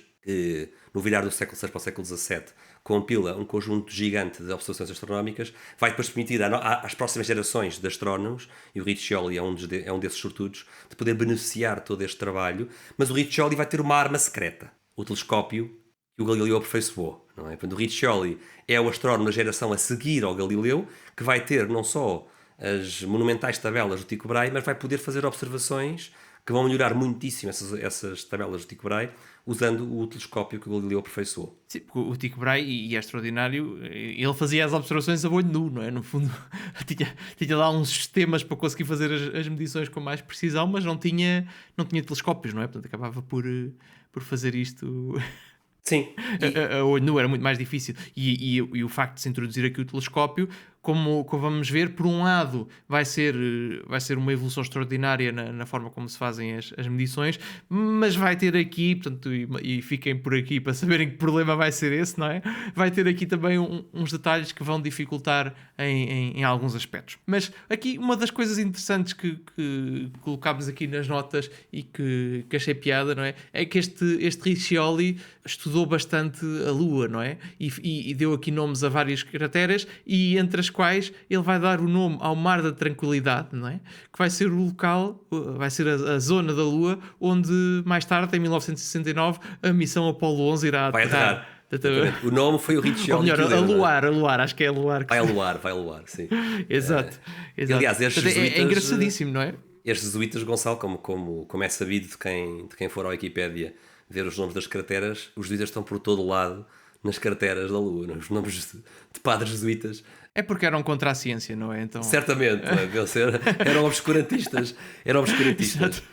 no virar do século VI para o século XVII, compila um conjunto gigante de observações astronómicas, vai depois permitir às próximas gerações de astrónomos, e o Riccioli é um desses sortudos, de poder beneficiar todo este trabalho, mas o Riccioli vai ter uma arma secreta, o telescópio que o Galileu aperfeiçoou, não é? Portanto, o Riccioli é o astrónomo da geração a seguir ao Galileu, que vai ter não só as monumentais tabelas do Tycho Brahe, mas vai poder fazer observações que vão melhorar muitíssimo essas tabelas do Tycho Brahe usando o telescópio que o Galileu aperfeiçoou. Sim, porque o Tycho Brahe, e é extraordinário, ele fazia as observações a olho nu, não é? No fundo, tinha lá uns sistemas para conseguir fazer as medições com mais precisão, mas não tinha telescópios, não é? Portanto, acabava por fazer isto Sim, a olho nu, era muito mais difícil. E o facto de se introduzir aqui o telescópio, como vamos ver, por um lado vai ser uma evolução extraordinária na forma como se fazem as medições, mas vai ter aqui, portanto, e fiquem por aqui para saberem que problema vai ser esse, não é? Vai ter aqui também uns detalhes que vão dificultar em alguns aspectos. Mas aqui uma das coisas interessantes que colocámos aqui nas notas e que achei piada, não é? É que este Riccioli estudou bastante a Lua, não é? E deu aqui nomes a várias crateras, e entre as quais ele vai dar o nome ao Mar da Tranquilidade, não é? Que vai ser o local, vai ser a zona da Lua onde mais tarde, em 1969, a missão Apollo 11 irá aterrar. O nome foi o Riccioli. Ou melhor, a Luar, acho que é a Luar. Vai a Luar, sim. Exato. Aliás, estes jesuítas, é engraçadíssimo, não é? Estes jesuítas, Gonçalo, como é sabido de quem for à Wikipédia ver os nomes das crateras, os jesuítas estão por todo lado nas crateras da Lua, os nomes de padres jesuítas. É porque eram contra a ciência, não é? Então... Certamente, eram obscurantistas. Exato.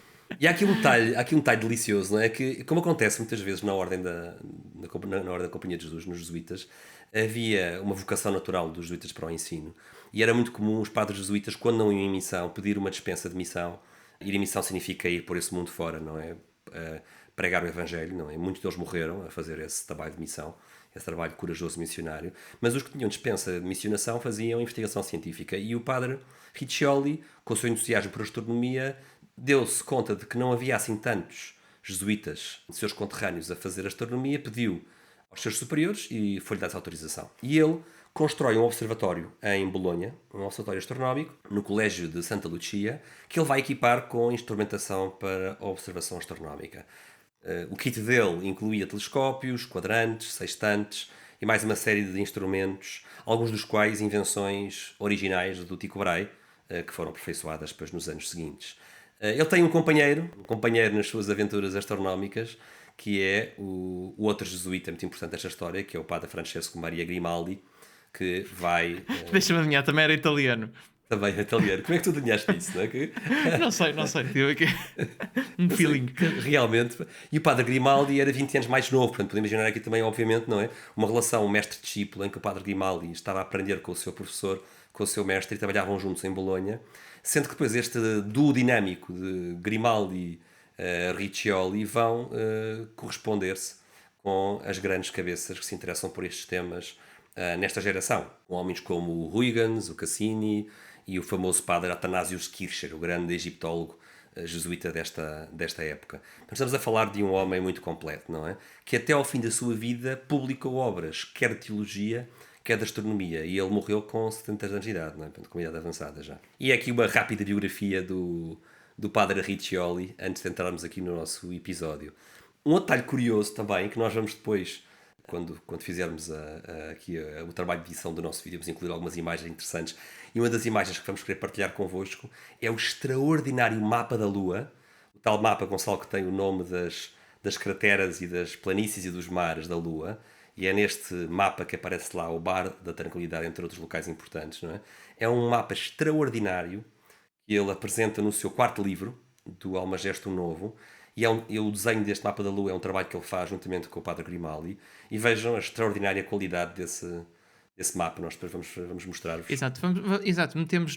E há aqui um detalhe delicioso, não é? Que, como acontece muitas vezes na ordem da Companhia de Jesus, nos jesuítas, havia uma vocação natural dos jesuítas para o ensino. E era muito comum os padres jesuítas, quando não iam em missão, pedir uma dispensa de missão. Ir em missão significa ir por esse mundo fora, não é? Pregar o Evangelho, não é? Muitos deles morreram a fazer esse trabalho de missão, esse trabalho corajoso missionário, mas os que tinham dispensa de missionação faziam investigação científica, e o padre Riccioli, com o seu entusiasmo por astronomia, deu-se conta de que não havia assim tantos jesuítas, seus conterrâneos, a fazer astronomia, pediu aos seus superiores e foi-lhe dada autorização. E ele constrói um observatório em Bolonha, um observatório astronómico, no Colégio de Santa Lucia, que ele vai equipar com instrumentação para a observação astronómica. O kit dele incluía telescópios, quadrantes, sextantes e mais uma série de instrumentos, alguns dos quais invenções originais do Tycho Brahe, que foram aperfeiçoadas depois nos anos seguintes. Ele tem um companheiro nas suas aventuras astronómicas, que é o outro jesuíta muito importante desta história, que é o padre Francesco Maria Grimaldi, que vai... Deixa-me adivinhar, também era italiano. Também italiano. Como é que tu adivinhaste isso, não é? Não sei. Tive aqui um feeling. Realmente. E o padre Grimaldi era 20 anos mais novo, portanto, podemos imaginar aqui também, obviamente, não é? Uma relação mestre-discípulo em que o padre Grimaldi estava a aprender com o seu professor, com o seu mestre, e trabalhavam juntos em Bolonha, sendo que depois este duo dinâmico de Grimaldi Riccioli vão corresponder-se com as grandes cabeças que se interessam por estes temas nesta geração. Homens como o Huygens, o Cassini e o famoso padre Athanasius Kircher, o grande egiptólogo jesuíta desta época. Nós estamos a falar de um homem muito completo, não é? Que até ao fim da sua vida publicou obras, quer de teologia, quer de astronomia, e ele morreu com 70 anos de idade, não é? Com idade avançada já. E é aqui uma rápida biografia do padre Riccioli, antes de entrarmos aqui no nosso episódio. Um outro detalhe curioso também, que nós vamos depois, quando fizermos aqui o trabalho de edição do nosso vídeo, vamos incluir algumas imagens interessantes, e uma das imagens que vamos querer partilhar convosco é o extraordinário mapa da Lua, o tal mapa, Gonçalo, que tem o nome das crateras e das planícies e dos mares da Lua, e é neste mapa que aparece lá o Bar da Tranquilidade, entre outros locais importantes, não é? É um mapa extraordinário que ele apresenta no seu quarto livro, do Almagesto Novo, e o desenho deste mapa da Lua é um trabalho que ele faz juntamente com o padre Grimaldi, e vejam a extraordinária qualidade desse mapa, nós depois vamos mostrar-vos. Exato, metemos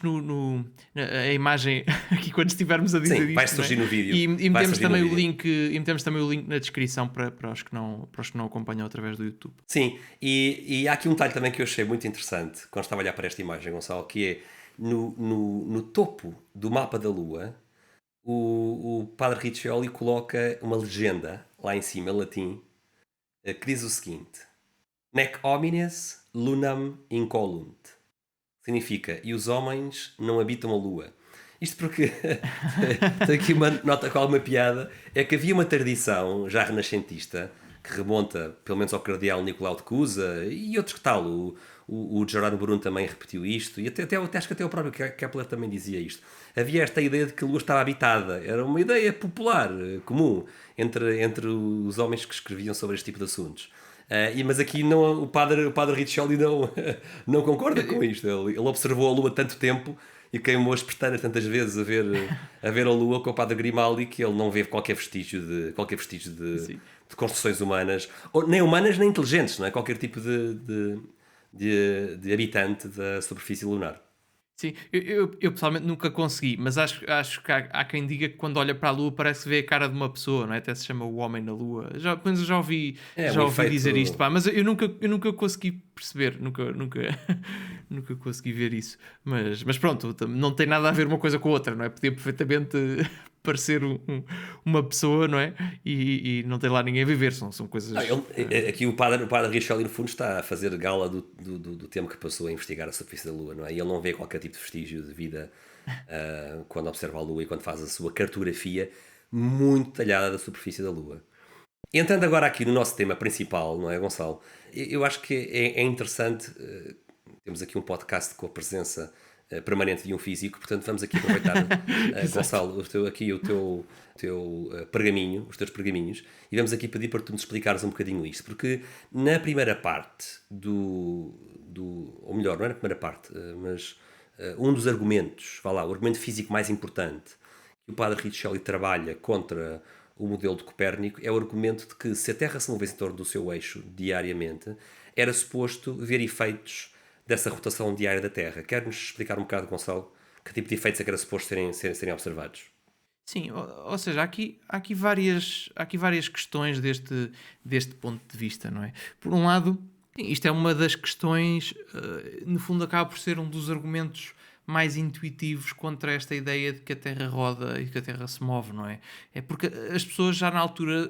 a imagem aqui quando estivermos a dizer isto. Sim, vai surgir no vídeo. E metemos também o link na descrição para os que não acompanham através do YouTube. Sim, e há aqui um detalhe também que eu achei muito interessante quando estava a olhar para esta imagem, Gonçalo, que é no topo do mapa da Lua, o padre Riccioli coloca uma legenda lá em cima, em latim, que diz o seguinte: Nec homines lunam incolunt. Significa, e os homens não habitam a Lua. Isto porque, tem aqui uma nota com alguma piada, é que havia uma tradição já renascentista, que remonta pelo menos ao cardeal Nicolau de Cusa e outros que tal, o Giordano Bruno também repetiu isto, e acho que até o próprio Kepler também dizia isto. Havia esta ideia de que a Lua estava habitada, era uma ideia popular, comum, entre os homens que escreviam sobre este tipo de assuntos. Mas aqui não, o padre Riccioli não concorda com isto. Ele observou a Lua tanto tempo e queimou as pestanas tantas vezes a ver a Lua com o padre Grimaldi, que ele não vê qualquer vestígio de construções humanas, ou nem humanas nem inteligentes, não é? Qualquer tipo de habitante da superfície lunar. Sim, eu pessoalmente nunca consegui, mas acho que há quem diga que quando olha para a Lua parece que vê a cara de uma pessoa, não é? Até se chama O Homem na Lua. Pelo menos eu já ouvi efeito... dizer isto, pá, mas eu nunca consegui perceber, nunca consegui ver isso. Mas pronto, não tem nada a ver uma coisa com a outra, não é? Podia perfeitamente parecer uma pessoa, não é? E não tem lá ninguém a viver, são coisas... Aqui o padre Riccioli, no fundo, está a fazer gala do tempo que passou a investigar a superfície da Lua, não é? E ele não vê qualquer tipo de vestígio de vida quando observa a Lua e quando faz a sua cartografia muito detalhada da superfície da Lua. Entrando agora aqui no nosso tema principal, não é, Gonçalo? Eu acho que é interessante, temos aqui um podcast com a presença permanente de um físico, portanto vamos aqui aproveitar, Gonçalo, o teu pergaminho, os teus pergaminhos, e vamos aqui pedir para tu nos explicares um bocadinho isto, porque na primeira parte ou melhor, não é na primeira parte, mas um dos argumentos, o argumento físico mais importante que o padre Riccioli trabalha contra o modelo de Copérnico é o argumento de que se a Terra se movesse em torno do seu eixo diariamente, era suposto ver efeitos dessa rotação diária da Terra. Quer-nos explicar um bocado, Gonçalo, que tipo de efeitos é que era suposto serem observados? Sim, ou seja, há aqui várias questões deste ponto de vista, não é? Por um lado, isto é uma das questões, no fundo acaba por ser um dos argumentos mais intuitivos contra esta ideia de que a Terra roda e que a Terra se move, não é? É porque as pessoas já na altura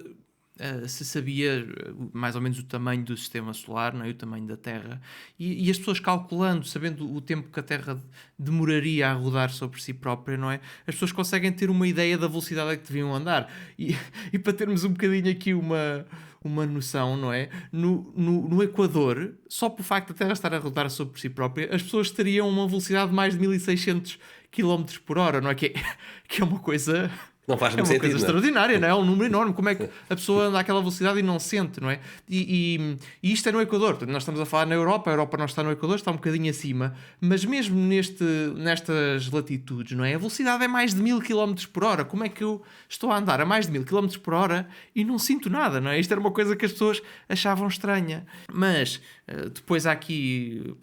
se sabia mais ou menos o tamanho do sistema solar, não é? O tamanho da Terra, e as pessoas calculando, sabendo o tempo que a Terra demoraria a rodar sobre si própria, não é? As pessoas conseguem ter uma ideia da velocidade a que deviam andar. E para termos um bocadinho aqui uma noção, não é? No Equador, só por facto da Terra estar a rodar sobre si própria, as pessoas teriam uma velocidade de mais de 1600 km por hora, não é? Que é uma coisa... Não faz muito uma sentido, coisa extraordinária, não é? É um número enorme. Como é que a pessoa anda àquela velocidade e não sente, não é? E isto é no Equador. Portanto, nós estamos a falar na Europa. A Europa não está no Equador, está um bocadinho acima. Mas mesmo nestas latitudes, não é? A velocidade é mais de 1000 km por hora. Como é que eu estou a andar a mais de 1000 km por hora e não sinto nada, não é? Isto era uma coisa que as pessoas achavam estranha. Mas depois há aqui...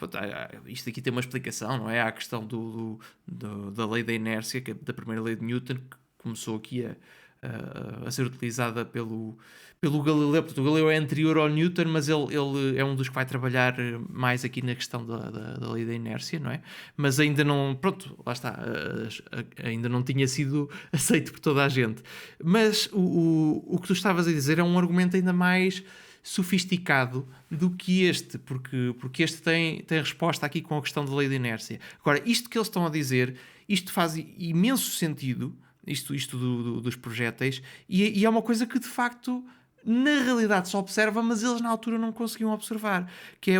Isto aqui tem uma explicação, não é? Há a questão da lei da inércia, da primeira lei de Newton, que começou aqui a ser utilizada pelo Galileu. Portanto, o Galileu é anterior ao Newton, mas ele é um dos que vai trabalhar mais aqui na questão da lei da inércia, não é? Mas ainda não, pronto, lá está, ainda não tinha sido aceito por toda a gente. Mas o que tu estavas a dizer é um argumento ainda mais sofisticado do que este, porque este tem resposta aqui com a questão da lei da inércia. Agora, isto que eles estão a dizer, isto faz imenso sentido, isto dos projéteis, e é uma coisa que de facto na realidade se observa, mas eles na altura não conseguiam observar, que é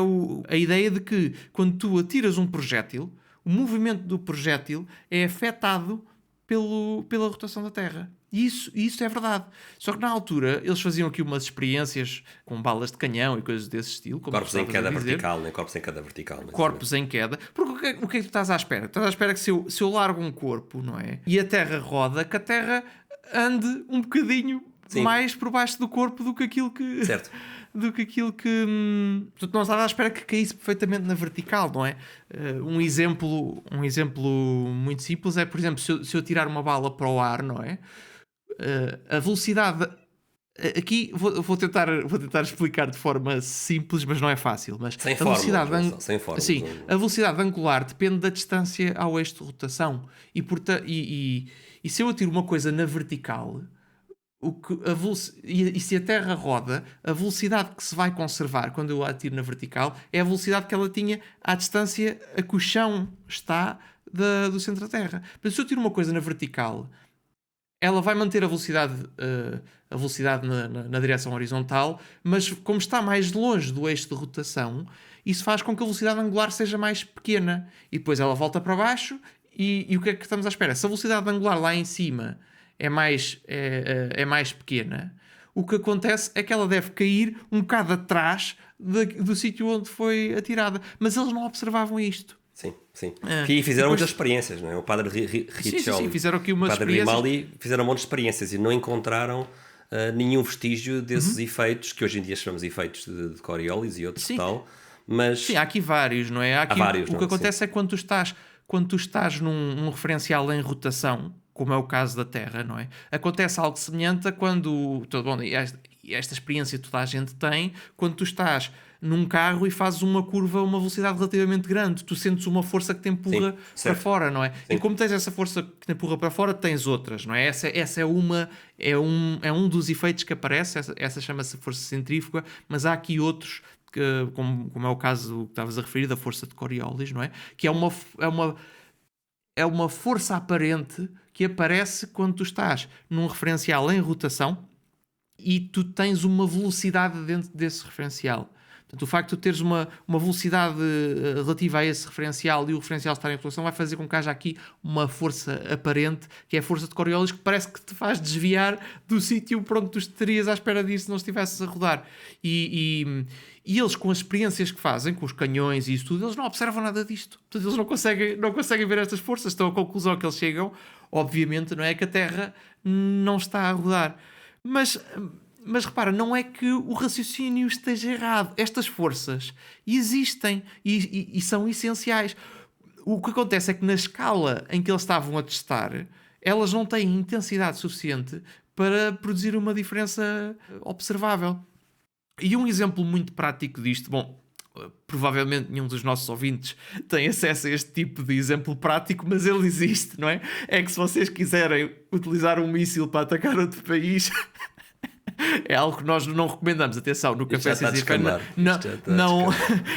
a ideia de que quando tu atiras um projétil, o movimento do projétil é afetado pela rotação da Terra. E isso é verdade. Só que na altura eles faziam aqui umas experiências com balas de canhão e coisas desse estilo. Corpos em queda vertical, né? Corpos em queda vertical. Corpos em queda. Porque o que é que tu estás à espera? Estás à espera que se eu largo um corpo, não é? E a Terra roda, que a Terra ande um bocadinho mais por baixo do corpo do que aquilo que... Certo. do que aquilo que... Portanto, não estava à espera que caísse perfeitamente na vertical, não é? Um exemplo muito simples é, por exemplo, se eu tirar uma bala para o ar, não é? A velocidade... Aqui vou tentar explicar de forma simples, mas não é fácil. Mas sem fórmulas. Sim, a velocidade angular depende da distância ao eixo de rotação. E se eu atiro uma coisa na vertical... E se a Terra roda, a velocidade que se vai conservar quando eu a atiro na vertical é a velocidade que ela tinha à distância a que o chão está do centro da Terra. Portanto, se eu tiro uma coisa na vertical, ela vai manter a velocidade na direção horizontal, mas como está mais longe do eixo de rotação, isso faz com que a velocidade angular seja mais pequena. E depois ela volta para baixo e o que é que estamos à espera? Se a velocidade angular lá em cima é mais pequena, o que acontece é que ela deve cair um bocado atrás do sítio onde foi atirada. Mas eles não observavam isto. Sim, sim. Que aí fizeram depois- muitas experiências, não é? O padre Riccioli, fizeram aqui o umas padre experiências. Grimaldi fizeram um monte de experiências e não encontraram nenhum vestígio desses efeitos, que hoje em dia chamamos efeitos de Coriolis e outros Sim. tal, mas Sim, há aqui vários, não é? Há vários, o não que é? acontece é que quando tu estás num referencial em rotação, como é o caso da Terra, não é? Acontece algo semelhante a quando... Bom, e esta experiência toda a gente tem, quando tu estás num carro e fazes uma curva a uma velocidade relativamente grande, tu sentes uma força que te empurra para certo. fora, não é? Sim. E como tens essa força que te empurra para fora, tens outras, não é? Essa é um dos efeitos que aparece, essa chama-se força centrífuga, mas há aqui outros como é o caso que estavas a referir da força de Coriolis, não é? Que é uma força aparente que aparece quando tu estás num referencial em rotação e tu tens uma velocidade dentro desse referencial. Portanto, o facto de teres uma velocidade relativa a esse referencial e o referencial estar em rotação vai fazer com que haja aqui uma força aparente, que é a força de Coriolis, que parece que te faz desviar do sítio por onde tu estarias à espera disso se não estivesses a rodar. E eles, com as experiências que fazem, com os canhões e isso tudo, eles não observam nada disto. Portanto, eles não conseguem ver estas forças. Então, a conclusão que eles chegam, obviamente, não é que a Terra não está a rodar. Mas repara, não é que o raciocínio esteja errado. Estas forças existem e são essenciais. O que acontece é que na escala em que eles estavam a testar, elas não têm intensidade suficiente para produzir uma diferença observável. E um exemplo muito prático disto, bom, provavelmente nenhum dos nossos ouvintes tem acesso a este tipo de exemplo prático, mas ele existe, não é? É que se vocês quiserem utilizar um míssil para atacar outro país... É algo que nós não recomendamos. Atenção, no Café Cinza Inferno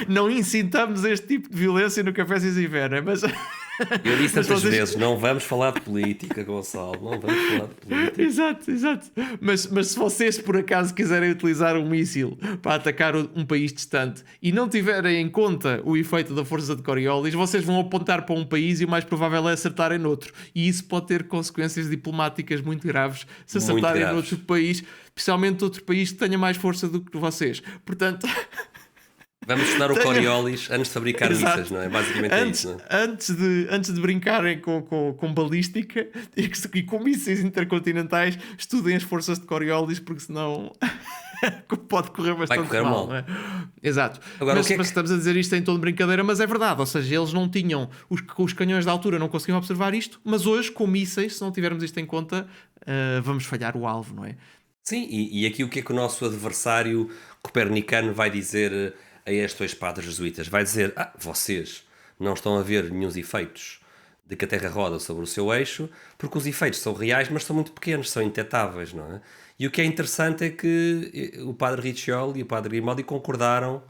não incitamos este tipo de violência no Café Cinza Inferno, mas... eu disse tantas vezes, não vamos falar de política, Gonçalo, não vamos falar de política. Exato. Mas se vocês por acaso quiserem utilizar um míssil para atacar um país distante e não tiverem em conta o efeito da força de Coriolis, vocês vão apontar para um país e o mais provável é acertarem noutro. E isso pode ter consequências diplomáticas muito graves se acertarem noutro país, especialmente outro país que tenha mais força do que vocês. Portanto... Vamos estudar o Coriolis antes de fabricar mísseis, não é? Basicamente é isso, não é? Antes de brincarem com balística e com mísseis intercontinentais, estudem as forças de Coriolis, porque senão pode correr bastante mal. Não é? Exato. Agora, mas estamos a dizer isto em tom de brincadeira, mas é verdade. Ou seja, eles não tinham, os canhões da altura não conseguiam observar isto, mas hoje, com mísseis, se não tivermos isto em conta, vamos falhar o alvo, não é? Sim, e aqui o que é que o nosso adversário copernicano vai dizer a estes dois padres jesuítas? Vai dizer, vocês não estão a ver nenhum efeitos de que a Terra roda sobre o seu eixo, porque os efeitos são reais, mas são muito pequenos, são indetetáveis, não é? E o que é interessante é que o padre Riccioli e o padre Grimaldi concordaram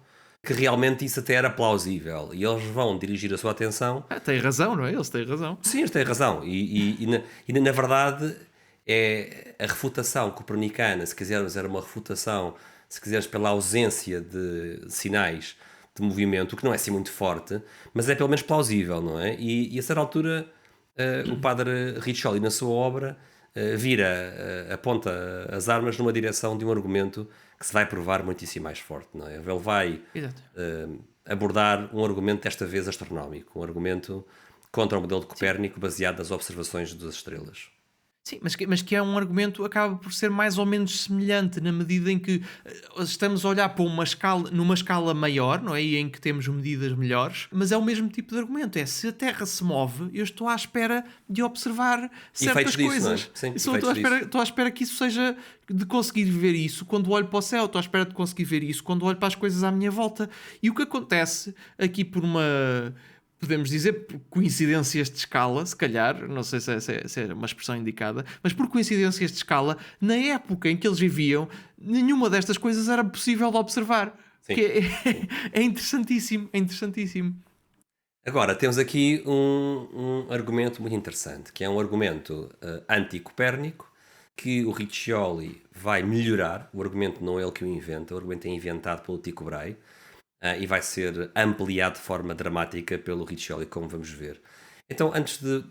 que realmente isso até era plausível, e eles vão dirigir a sua atenção... Tem razão, não é? Eles têm razão. Sim, eles têm razão, e na verdade é a refutação copernicana, se quisermos, era uma refutação, se quiseres, pela ausência de sinais de movimento, o que não é assim muito forte, mas é pelo menos plausível, não é? E a certa altura o padre Riccioli, na sua obra, aponta as armas numa direção de um argumento que se vai provar muitíssimo mais forte, não é? Ele vai abordar um argumento desta vez astronómico, um argumento contra o modelo de Copérnico baseado nas observações das estrelas. Sim, mas que é um argumento que acaba por ser mais ou menos semelhante na medida em que estamos a olhar para numa escala maior, não é? E em que temos medidas melhores, mas é o mesmo tipo de argumento. É, se a Terra se move, eu estou à espera de observar certas coisas. Disso, não é? Sim, estou à espera que isso seja, de conseguir ver isso quando olho para o céu, estou à espera de conseguir ver isso quando olho para as coisas à minha volta. E o que acontece aqui podemos dizer coincidências de escala, se calhar, não sei se é uma expressão indicada, mas por coincidências de escala, na época em que eles viviam, nenhuma destas coisas era possível de observar. Que é interessantíssimo, é interessantíssimo. Agora, temos aqui um argumento muito interessante, que é um argumento anti-Copérnico, que o Riccioli vai melhorar. O argumento não é ele que o inventa, o argumento é inventado pelo Tycho Brahe. e vai ser ampliado de forma dramática pelo Riccioli, como vamos ver. Então, antes de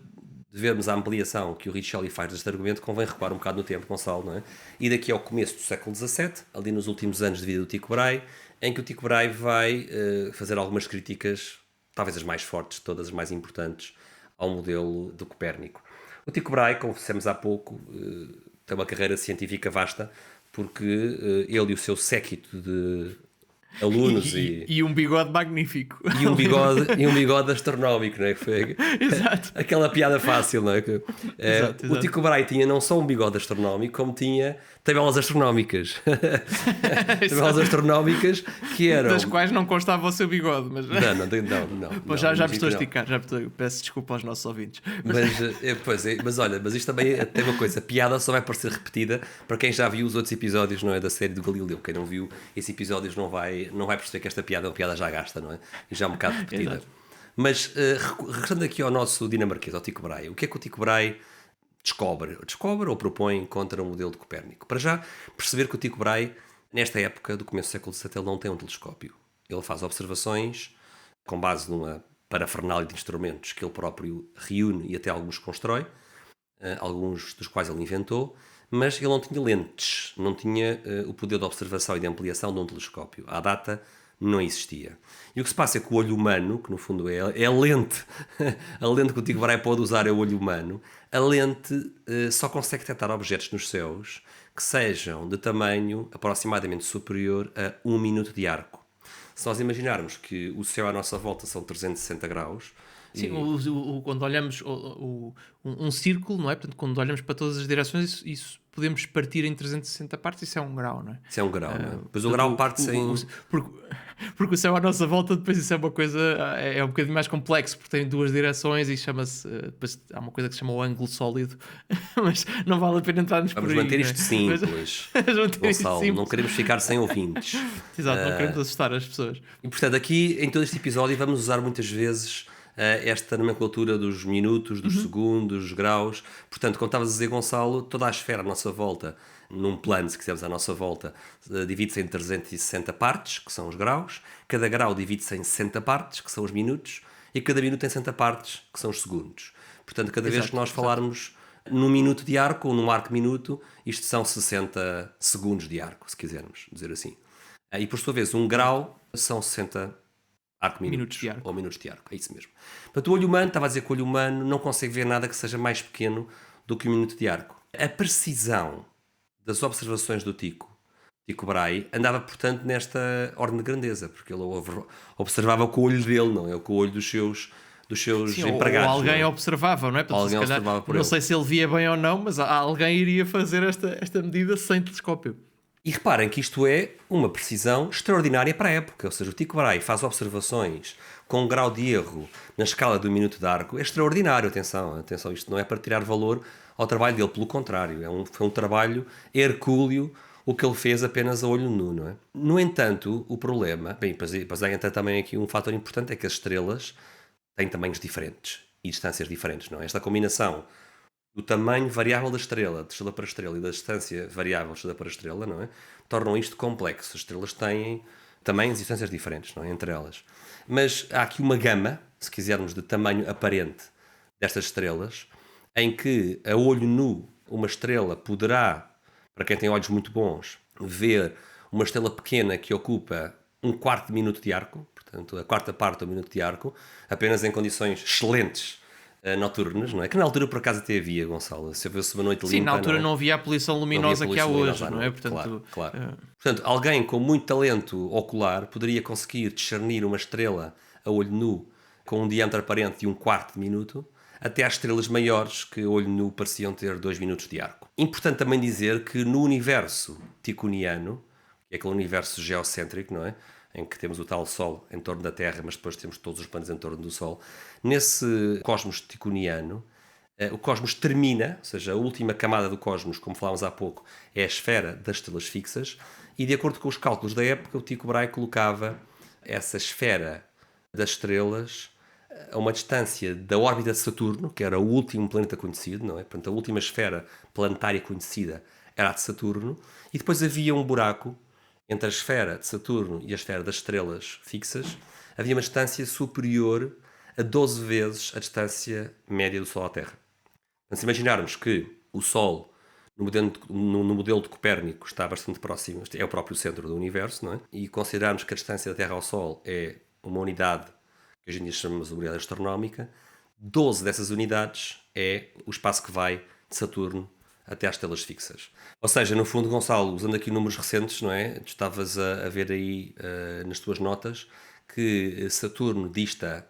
vermos a ampliação que o Riccioli faz deste argumento, convém recuar um bocado no tempo, Gonçalo, não é? E daqui ao começo do século XVII, ali nos últimos anos de vida do Tycho Brahe, em que o Tycho Brahe vai fazer algumas críticas, talvez as mais fortes, todas as mais importantes, ao modelo do Copérnico. O Tycho Brahe, como dissemos há pouco, tem uma carreira científica vasta, porque ele e o seu séquito de alunos E um bigode magnífico. e um bigode astronómico, não é? Que foi Exato. aquela piada fácil, não é? Que, Exato, o exato. Tycho Brahe tinha não só um bigode astronómico, como tinha tabelas astronómicas. Tabelas astronómicas que eram. Das quais não constava o seu bigode, mas... Não. Pô, já me estou a não. esticar, peço desculpa aos nossos ouvintes. Mas olha, mas isto também tem uma coisa, a piada só vai parecer repetida para quem já viu os outros episódios, não é, da série do Galileu. Quem não viu esses episódios não vai perceber que esta piada é uma piada já gasta, não é? E já é um bocado repetida. Exato. Mas regressando aqui ao nosso dinamarquês, ao Tycho Brahe, o que é que o Tycho Brahe descobre ou propõe contra o modelo de Copérnico? Para já perceber que o Tycho Brahe, nesta época do começo do século XVII, ele não tem um telescópio. Ele faz observações com base numa parafernália de instrumentos que ele próprio reúne e até alguns constrói, alguns dos quais ele inventou, mas ele não tinha lentes, não tinha o poder de observação e de ampliação de um telescópio. À data não existia. E o que se passa é que o olho humano, que no fundo é a lente, a lente que o Tycho Brahe pode usar é o olho humano, a lente só consegue detectar objetos nos céus que sejam de tamanho aproximadamente superior a 1 minuto de arco. Se nós imaginarmos que o céu à nossa volta são 360 graus... Sim, quando olhamos um círculo, não é? Portanto, quando olhamos para todas as direções, isso podemos partir em 360 partes, isso é um grau, não é? Isso é um grau, não é? Pois o grau parte-se em... Porque o céu à nossa volta, depois isso é uma coisa, é um bocadinho mais complexo, porque tem duas direções e chama-se, depois há uma coisa que se chama o ângulo sólido, mas não vale a pena entrar-nos por aí. Vamos manter não é? isto simples, Gonçalo, não queremos ficar sem ouvintes. Exato, não queremos assustar as pessoas. E portanto, aqui em todo este episódio vamos usar muitas vezes esta nomenclatura dos minutos, dos segundos, dos graus. Portanto, como estavas a dizer, Gonçalo, toda a esfera à nossa volta, num plano, se quisermos, à nossa volta, divide-se em 360 partes, que são os graus. Cada grau divide-se em 60 partes, que são os minutos. E cada minuto tem 60 partes, que são os segundos. Portanto, cada vez que nós falarmos num minuto de arco ou num arco minuto, isto são 60 segundos de arco, se quisermos dizer assim. E por sua vez, um grau são 60 Minutos de arco. ou minutos de arco, é isso mesmo. Portanto, o olho humano, estava a dizer que o olho humano não consegue ver nada que seja mais pequeno do que um minuto de arco. A precisão das observações do Tycho Brahe andava, portanto, nesta ordem de grandeza, porque ele observava com o olho dele, não é? Com o olho dos seus Sim, empregados. ou alguém não é? observava, não é? Portanto, Alguém se calhar, observava por não ele. sei se ele via bem ou não, mas alguém iria fazer esta medida sem telescópio. E reparem que isto é uma precisão extraordinária para a época. Ou seja, o Tycho Brahe faz observações com um grau de erro na escala do minuto de arco. É extraordinário, atenção, isto não é para tirar valor ao trabalho dele, pelo contrário, foi um trabalho hercúleo o que ele fez apenas a olho nu, não é? No entanto, o problema, depois entra também aqui um fator importante, é que as estrelas têm tamanhos diferentes e distâncias diferentes, não é? Esta combinação do tamanho variável da estrela, de estrela para estrela, e da distância variável de estrela para estrela, não é? Tornam isto complexo. As estrelas têm tamanhos e distâncias diferentes, não é? Entre elas. Mas há aqui uma gama, se quisermos, de tamanho aparente destas estrelas, em que a olho nu uma estrela poderá, para quem tem olhos muito bons, ver uma estrela pequena que ocupa um quarto de minuto de arco, portanto a quarta parte do minuto de arco, apenas em condições excelentes noturnas, não é? Que na altura por acaso até havia, Gonçalo, se houvesse uma noite limpa... Sim, na altura não havia a poluição luminosa que há hoje, não é? Portanto, claro. Portanto, alguém com muito talento ocular poderia conseguir discernir uma estrela a olho nu com um diâmetro aparente de um quarto de minuto, até às estrelas maiores que a olho nu pareciam ter 2 minutos de arco. Importante também dizer que no universo ticoniano, que é aquele universo geocêntrico, não é? Em que temos o tal Sol em torno da Terra, mas depois temos todos os planetas em torno do Sol. Nesse cosmos ticoniano, o cosmos termina, ou seja, a última camada do cosmos, como falámos há pouco, é a esfera das estrelas fixas, e de acordo com os cálculos da época, o Tycho Brahe colocava essa esfera das estrelas a uma distância da órbita de Saturno, que era o último planeta conhecido, não é? Portanto, a última esfera planetária conhecida era a de Saturno, e depois havia um buraco entre a esfera de Saturno e a esfera das estrelas fixas, havia uma distância superior a 12 vezes a distância média do Sol à Terra. Então, se imaginarmos que o Sol, no modelo de Copérnico, está bastante próximo, é o próprio centro do universo, não é? E considerarmos que a distância da Terra ao Sol é uma unidade que hoje em dia chamamos de unidade astronómica, 12 dessas unidades é o espaço que vai de Saturno até às estrelas fixas. Ou seja, no fundo, Gonçalo, usando aqui números recentes, não é? Tu estavas a ver aí nas tuas notas que Saturno dista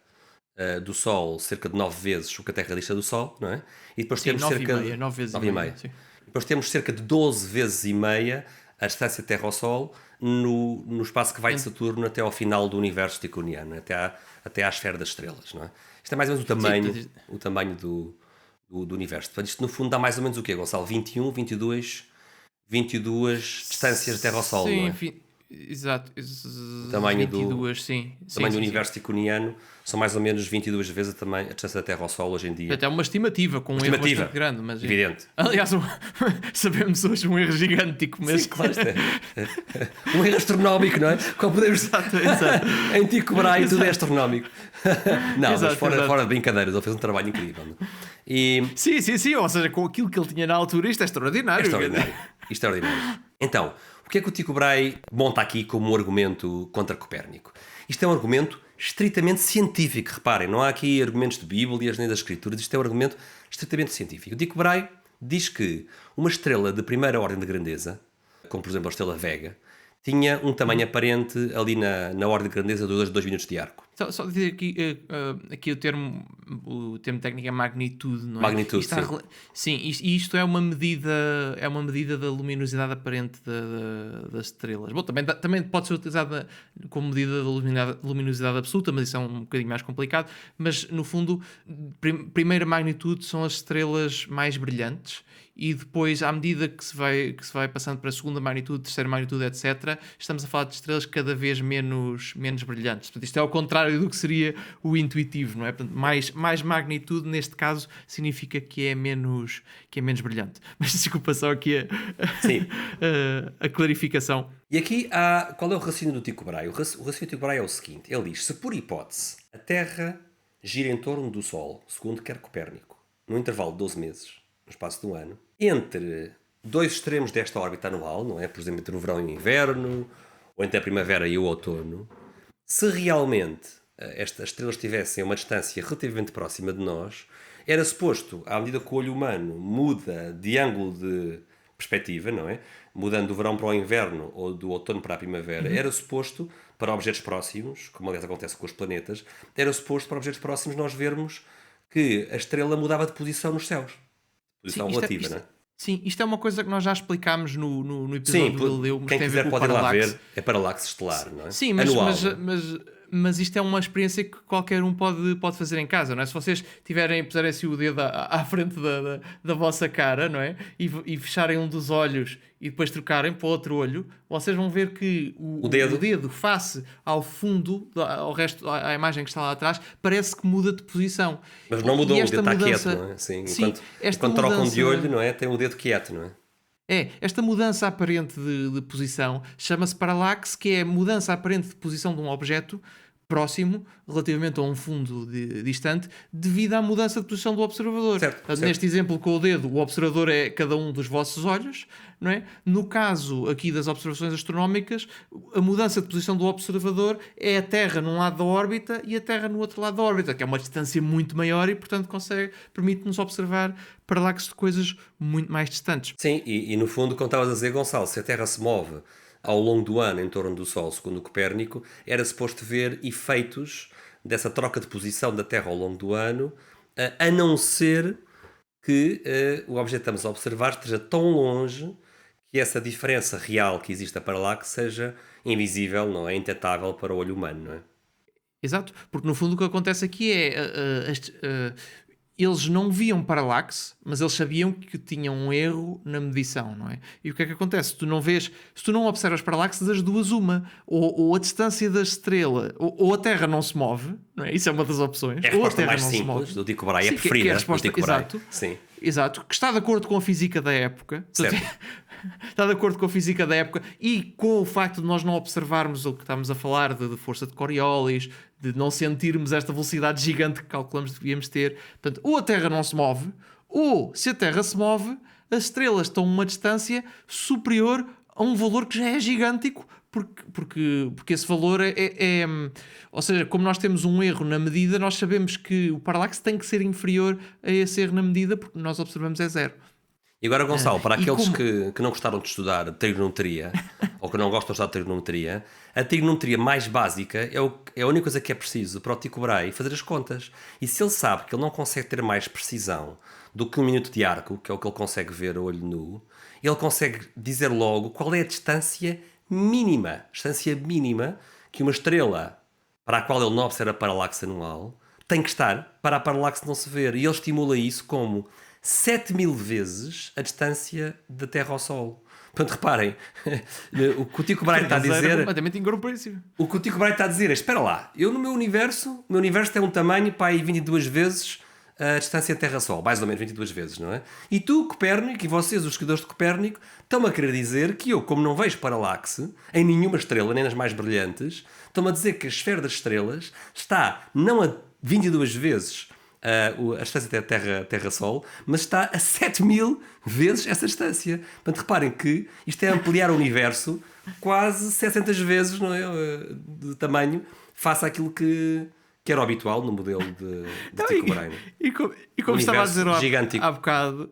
do Sol cerca de 9 vezes o que a Terra dista do Sol, não é? E depois Sim, temos 9 cerca e meia, 9 vezes e meia. Sim. Depois temos cerca de 12 vezes e meia a distância Terra ao Sol no espaço que vai de Saturno até ao final do universo ticoniano, até à esfera das estrelas, não é? Isto é mais ou menos o tamanho do universo. Portanto, isto no fundo dá mais ou menos o quê, Gonçalo? 21, 22 distâncias de Terra ao Sol, sim, não é? Sim, exato. O tamanho 22, sim. O tamanho do universo ticoniano são mais ou menos 22 vezes a distância da Terra ao Sol hoje em dia. Até uma estimativa, com um erro bastante grande. Mas evidente. Aliás, sabemos hoje um erro gigântico, mas... Sim, claro. Um erro astronómico, não é? Qual podemos... Exato. Em Tycho Brahe tudo é astronómico. Não, exato, mas fora de brincadeiras, ele fez um trabalho incrível. Não? Sim, ou seja, com aquilo que ele tinha na altura, isto é extraordinário. Extraordinário. Então, o que é que o Tycho Brahe monta aqui como um argumento contra Copérnico? Isto é um argumento estritamente científico, reparem, não há aqui argumentos de Bíblias nem das Escrituras, isto é um argumento estritamente científico. O Tycho Brahe diz que uma estrela de primeira ordem de grandeza, como por exemplo a estrela Vega, tinha um tamanho aparente ali na ordem de grandeza de 2 minutos de arco. Só dizer aqui o termo técnico é magnitude, não é? Magnitude, sim. Isto é uma medida da luminosidade aparente das estrelas. Bom, também pode ser utilizada como medida da luminosidade absoluta, mas isso é um bocadinho mais complicado. Mas, no fundo, primeira magnitude são as estrelas mais brilhantes, e depois, à medida que se vai passando para a segunda magnitude, terceira magnitude, etc., estamos a falar de estrelas cada vez menos brilhantes. Portanto, isto é ao contrário do que seria o intuitivo, não é? Portanto, mais magnitude, neste caso, significa que é menos brilhante. Mas desculpa só aqui a clarificação. E aqui qual é o raciocínio do Tycho Brahe? O raciocínio do Tycho Brahe é o seguinte, ele diz, se por hipótese a Terra gira em torno do Sol, segundo quer Copérnico, num intervalo de 12 meses, no espaço de um ano, entre dois extremos desta órbita anual, não é? Por exemplo, entre o verão e o inverno, ou entre a primavera e o outono, se realmente estas estrelas estivessem a uma distância relativamente próxima de nós, era suposto, à medida que o olho humano muda de ângulo de perspectiva, não é? Mudando do verão para o inverno ou do outono para a primavera, era suposto, para objetos próximos, como aliás acontece com os planetas, era suposto para objetos próximos nós vermos que a estrela mudava de posição nos céus. Posição relativa, não é? Sim, isto é uma coisa que nós já explicámos no episódio do Galileu. Quem quiser pode ir lá ver, é paralaxe estelar, não é? Sim, mas isto é uma experiência que qualquer um pode fazer em casa, não é? Se vocês puserem-se o dedo à frente da vossa cara, não é? E fecharem um dos olhos e depois trocarem para o outro olho, vocês vão ver que o dedo face ao fundo, ao resto, à imagem que está lá atrás, parece que muda de posição. Mas não mudou, o dedo está quieto, não é? Sim, enquanto trocam de olho, não é? Tem o dedo quieto, não é? Esta mudança aparente de posição chama-se paralaxe, que é a mudança aparente de posição de um objeto próximo, relativamente a um fundo distante, devido à mudança de posição do observador. Certo. Neste exemplo com o dedo, o observador é cada um dos vossos olhos, não é? No caso aqui das observações astronómicas, a mudança de posição do observador é a Terra num lado da órbita e a Terra no outro lado da órbita, que é uma distância muito maior e, portanto, permite-nos observar paralaxes de coisas muito mais distantes. Sim, e no fundo, como estavas a dizer, Gonçalo, se a Terra se move ao longo do ano em torno do Sol, segundo Copérnico, era suposto ver efeitos dessa troca de posição da Terra ao longo do ano, a não ser que o objeto que estamos a observar esteja tão longe que essa diferença real que existe a paralaxe seja invisível, não é? Indetetável para o olho humano, não é? Exato, porque no fundo o que acontece aqui é eles não viam paralaxe, mas eles sabiam que tinham um erro na medição, não é? E o que é que acontece? Se tu não observas paralaxe, das duas uma, ou a distância da estrela, ou a Terra não se move, não é? Isso é uma das opções. É a resposta mais simples do Tycho Brahe, é preferida do Tycho Brahe. Exato, que está de acordo com a física da época. Certo. está de acordo com a física da época e com o facto de nós não observarmos o que estamos a falar de força de Coriolis, de não sentirmos esta velocidade gigante que calculamos que devíamos ter. Portanto, ou a Terra não se move, ou se a Terra se move, as estrelas estão a uma distância superior a um valor que já é gigântico, porque esse valor ou seja, como nós temos um erro na medida, nós sabemos que o paralaxe tem que ser inferior a esse erro na medida, porque nós observamos é zero. E agora, Gonçalo, para E aqueles como- que não gostaram de estudar trigonometria ou que não gostam de estudar trigonometria, a trigonometria mais básica é a única coisa que é preciso para o Tycho Brahe fazer as contas. E se ele sabe que ele não consegue ter mais precisão do que um minuto de arco, que é o que ele consegue ver a olho nu, ele consegue dizer logo qual é a distância mínima que uma estrela para a qual ele não observa paralaxe anual tem que estar para a paralaxe não se ver. E ele estimula isso como 7.000 vezes a distância da Terra ao Sol. Portanto, reparem, o que o Tycho Brahe está a Zero é dizer... completamente incompreensível. O que o Tycho Brahe está a dizer é, espera lá, eu no meu universo, o meu universo tem um tamanho para aí 22 vezes a distância Terra-Sol, mais ou menos 22 vezes, não é? E tu, Copérnico, e vocês, os seguidores de Copérnico, estão-me a querer dizer que eu, como não vejo paralaxe em nenhuma estrela, nem nas mais brilhantes, estão-me a dizer que a esfera das estrelas está não a 22 vezes a distância Terra-Sol, mas está a 7.000 vezes essa distância. Portanto, reparem que isto é ampliar o universo quase 700 vezes, não é? De tamanho, face àquilo que era o habitual no modelo de Tycho Brahe. E como estava a dizer gigântico. há bocado,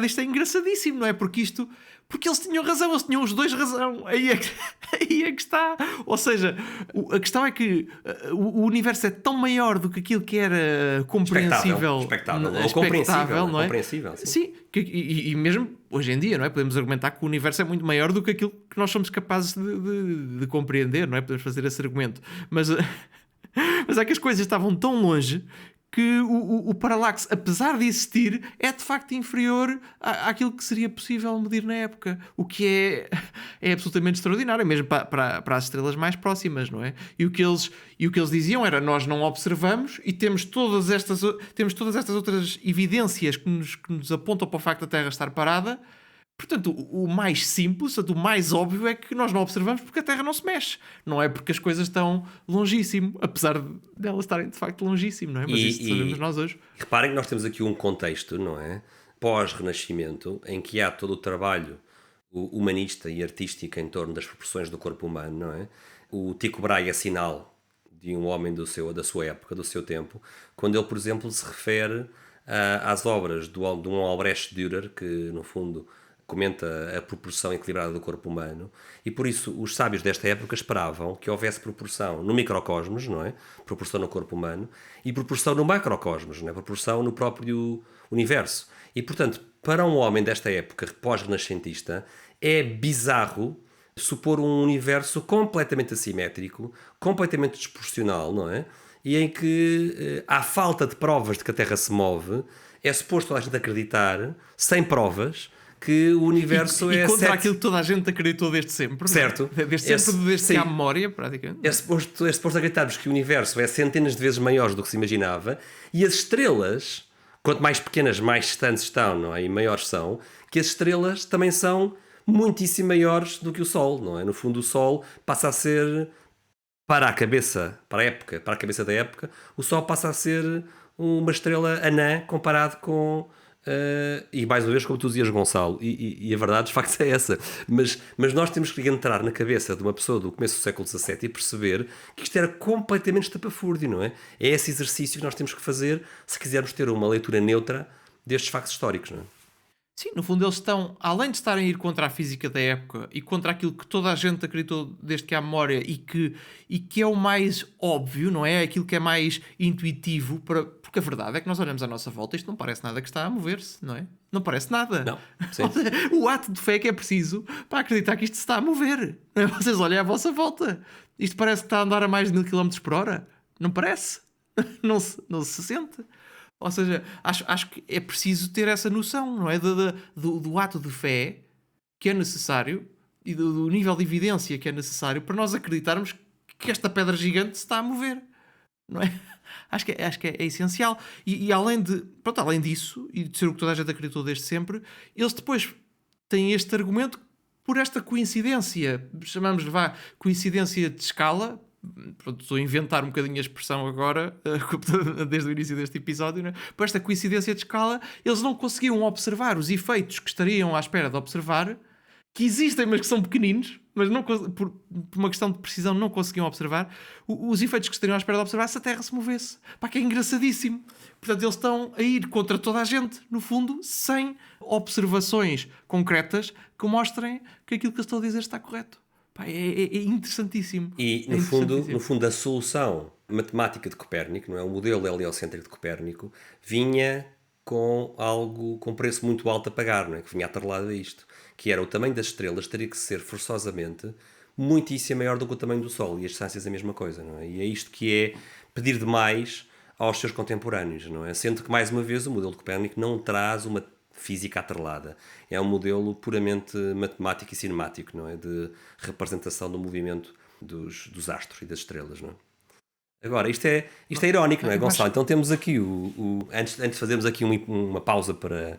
isto é engraçadíssimo, não é? Porque eles tinham razão, eles tinham os dois razão. Aí é que está. Ou seja, a questão é que o universo é tão maior do que aquilo que era compreensível, expectável, ou expectável, não é? Compreensível, sim. Sim, e mesmo hoje em dia, não é? Podemos argumentar que o universo é muito maior do que aquilo que nós somos capazes de compreender, não é? Podemos fazer esse argumento. Mas é que as coisas estavam tão longe que o paralaxe, apesar de existir, é de facto inferior àquilo que seria possível medir na época. O que é absolutamente extraordinário, mesmo para as estrelas mais próximas, não é? E o que eles diziam era: nós não observamos e temos todas estas outras evidências que nos apontam para o facto da Terra estar parada. Portanto, o mais simples, o mais óbvio é que nós não observamos porque a Terra não se mexe. Não é porque as coisas estão longíssimo, apesar de elas estarem de facto longíssimo, não é? Mas isto sabemos nós hoje. Reparem que nós temos aqui um contexto, não é? Pós-Renascimento, em que há todo o trabalho humanista e artístico em torno das proporções do corpo humano, não é? O Tycho Brahe é sinal de um homem da sua época, do seu tempo, quando ele, por exemplo, se refere às obras de um Albrecht Dürer, que, no fundo, comenta a proporção equilibrada do corpo humano, e por isso os sábios desta época esperavam que houvesse proporção no microcosmos, não é? Proporção no corpo humano, e proporção no macrocosmos, não é? Proporção no próprio universo. E, portanto, para um homem desta época pós-renascentista, é bizarro supor um universo completamente assimétrico, completamente desproporcional, não é? E em que, à falta de provas de que a Terra se move, é suposto a gente acreditar, sem provas, que o universo e contra aquilo que toda a gente acreditou desde sempre. Certo. Desde que há memória, praticamente. É suposto acreditarmos que o universo é centenas de vezes maior do que se imaginava, e as estrelas, quanto mais pequenas, mais distantes estão, não é? E maiores são, que as estrelas também são muitíssimo maiores do que o Sol, não é? No fundo, o Sol passa a ser, para a cabeça da época, o Sol passa a ser uma estrela anã comparado com... e mais uma vez, como tu dizias, Gonçalo, e a verdade de facto é essa, mas nós temos que entrar na cabeça de uma pessoa do começo do século XVII e perceber que isto era completamente estapafúrdio, não é? É esse exercício que nós temos que fazer se quisermos ter uma leitura neutra destes factos históricos, não é? Sim, no fundo eles estão, além de estarem a ir contra a física da época e contra aquilo que toda a gente acreditou desde que há memória e que é o mais óbvio, não é? Aquilo que é mais intuitivo, porque a verdade é que nós olhamos à nossa volta e isto não parece nada que está a mover-se, não é? Não parece nada. Não, sim. O ato de fé é que é preciso para acreditar que isto se está a mover. Não é? Vocês olhem à vossa volta. Isto parece que está a andar a mais de 1000 km por hora. Não parece? Não se sente. Ou seja, acho que é preciso ter essa noção, não é? Do ato de fé que é necessário e do nível de evidência que é necessário para nós acreditarmos que esta pedra gigante se está a mover, não é? Acho que é essencial. E além disso, e de ser o que toda a gente acreditou desde sempre, eles depois tem este argumento por esta coincidência, chamamos-lhe coincidência de escala. Pronto, estou a inventar um bocadinho a expressão agora, desde o início deste episódio, né? Por esta coincidência de escala, eles não conseguiam observar os efeitos que estariam à espera de observar, que existem, mas que são pequeninos, mas não, por uma questão de precisão não conseguiam observar os efeitos que estariam à espera de observar se a Terra se movesse. Pá, que é engraçadíssimo. Portanto, eles estão a ir contra toda a gente, no fundo, sem observações concretas que mostrem que aquilo que eles estão a dizer está correto. Pá, é interessantíssimo. E, no fundo, a solução matemática de Copérnico, não é? O modelo heliocêntrico de Copérnico, vinha com algo com preço muito alto a pagar, não é? Que vinha atrelado a isto, que era o tamanho das estrelas teria que ser forçosamente muitíssimo maior do que o tamanho do Sol, e as distâncias a mesma coisa, não é? E é isto que é pedir demais aos seus contemporâneos, não é? Sendo que, mais uma vez, o modelo de Copérnico não traz uma física atrelada. É um modelo puramente matemático e cinemático, não é? De representação do movimento dos astros e das estrelas, não é? Agora, isto é irónico, não é, Gonçalo? Então temos aqui, antes de fazermos aqui uma pausa para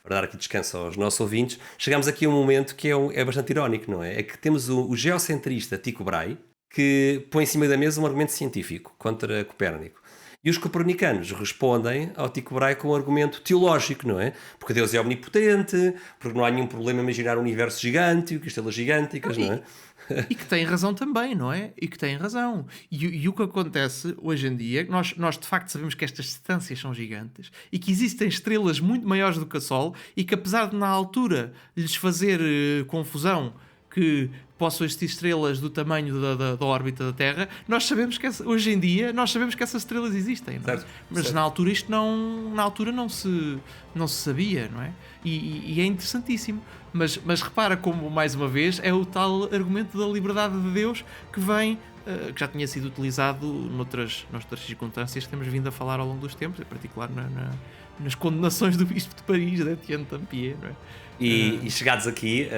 dar aqui descanso aos nossos ouvintes, chegamos aqui a um momento que é bastante irónico, não é? É que temos o geocentrista Tycho Brahe, que põe em cima da mesa um argumento científico contra Copérnico. E os copernicanos respondem ao Tycho Brahe com um argumento teológico, não é? Porque Deus é omnipotente, porque não há nenhum problema em imaginar um universo gigante, estrelas gigânticas, não é? E que tem razão também, não é? E que tem razão. E o que acontece hoje em dia, nós de facto sabemos que estas distâncias são gigantes e que existem estrelas muito maiores do que a Sol e que, apesar de na altura lhes fazer confusão que possam existir estrelas do tamanho da órbita da Terra, nós sabemos que hoje em dia nós sabemos que essas estrelas existem, não é? Certo, Mas certo. na altura isto não se sabia, não é? E é interessantíssimo. Mas repara como, mais uma vez, é o tal argumento da liberdade de Deus que vem, que já tinha sido utilizado noutras circunstâncias que temos vindo a falar ao longo dos tempos, em particular nas condenações do Bispo de Paris, de Etienne Tampier, não é? E chegados aqui,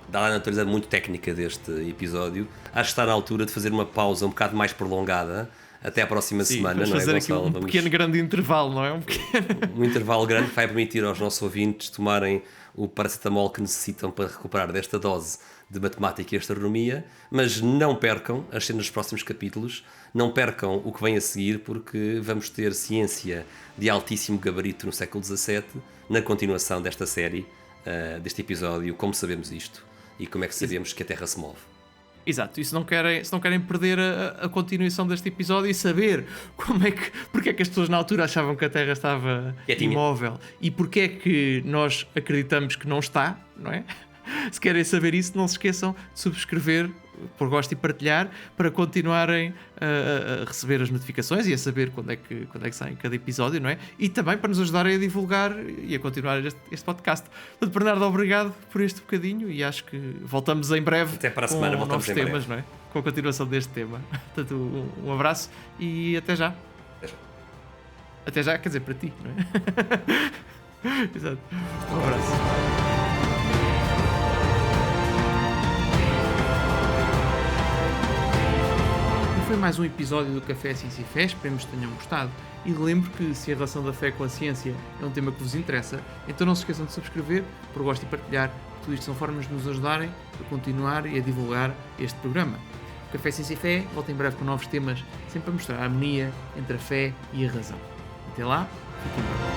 dada a natureza muito técnica deste episódio, acho que está na altura de fazer uma pausa um bocado mais prolongada até à próxima semana, vamos não é, fazer Gonçalo? aqui um pequeno grande intervalo, não é? Um intervalo grande que vai permitir aos nossos ouvintes tomarem o paracetamol que necessitam para recuperar desta dose de matemática e astronomia, mas não percam as cenas dos próximos capítulos, não percam o que vem a seguir, porque vamos ter ciência de altíssimo gabarito no século XVII, na continuação desta série, deste episódio, como sabemos isto e como é que sabemos que a Terra se move. Exato, e se não querem perder a continuação deste episódio e saber porque é que as pessoas na altura achavam que a Terra estava imóvel e porque é que nós acreditamos que não está, não é? Se querem saber isso, não se esqueçam de subscrever, por gosto, e partilhar, para continuarem a receber as notificações e a saber quando é que sai cada episódio, não é? E também para nos ajudarem a divulgar e a continuar este podcast. Portanto, Bernardo, obrigado por este bocadinho e acho que voltamos em breve. Até para a semana, com voltamos novos em temas, breve. não é? Com a continuação deste tema. Portanto, um abraço e até já. Até já. Até já, quer dizer, para ti, não é? Exato. Um abraço. Foi mais um episódio do Café Ciência e Fé, esperemos que tenham gostado. E lembro que se a relação da fé com a ciência é um tema que vos interessa, então não se esqueçam de subscrever, por gosto e partilhar. Tudo isto são formas de nos ajudarem a continuar e a divulgar este programa. O Café Ciência e Fé volta em breve com novos temas, sempre a mostrar a harmonia entre a fé e a razão. Até lá, fiquem bem.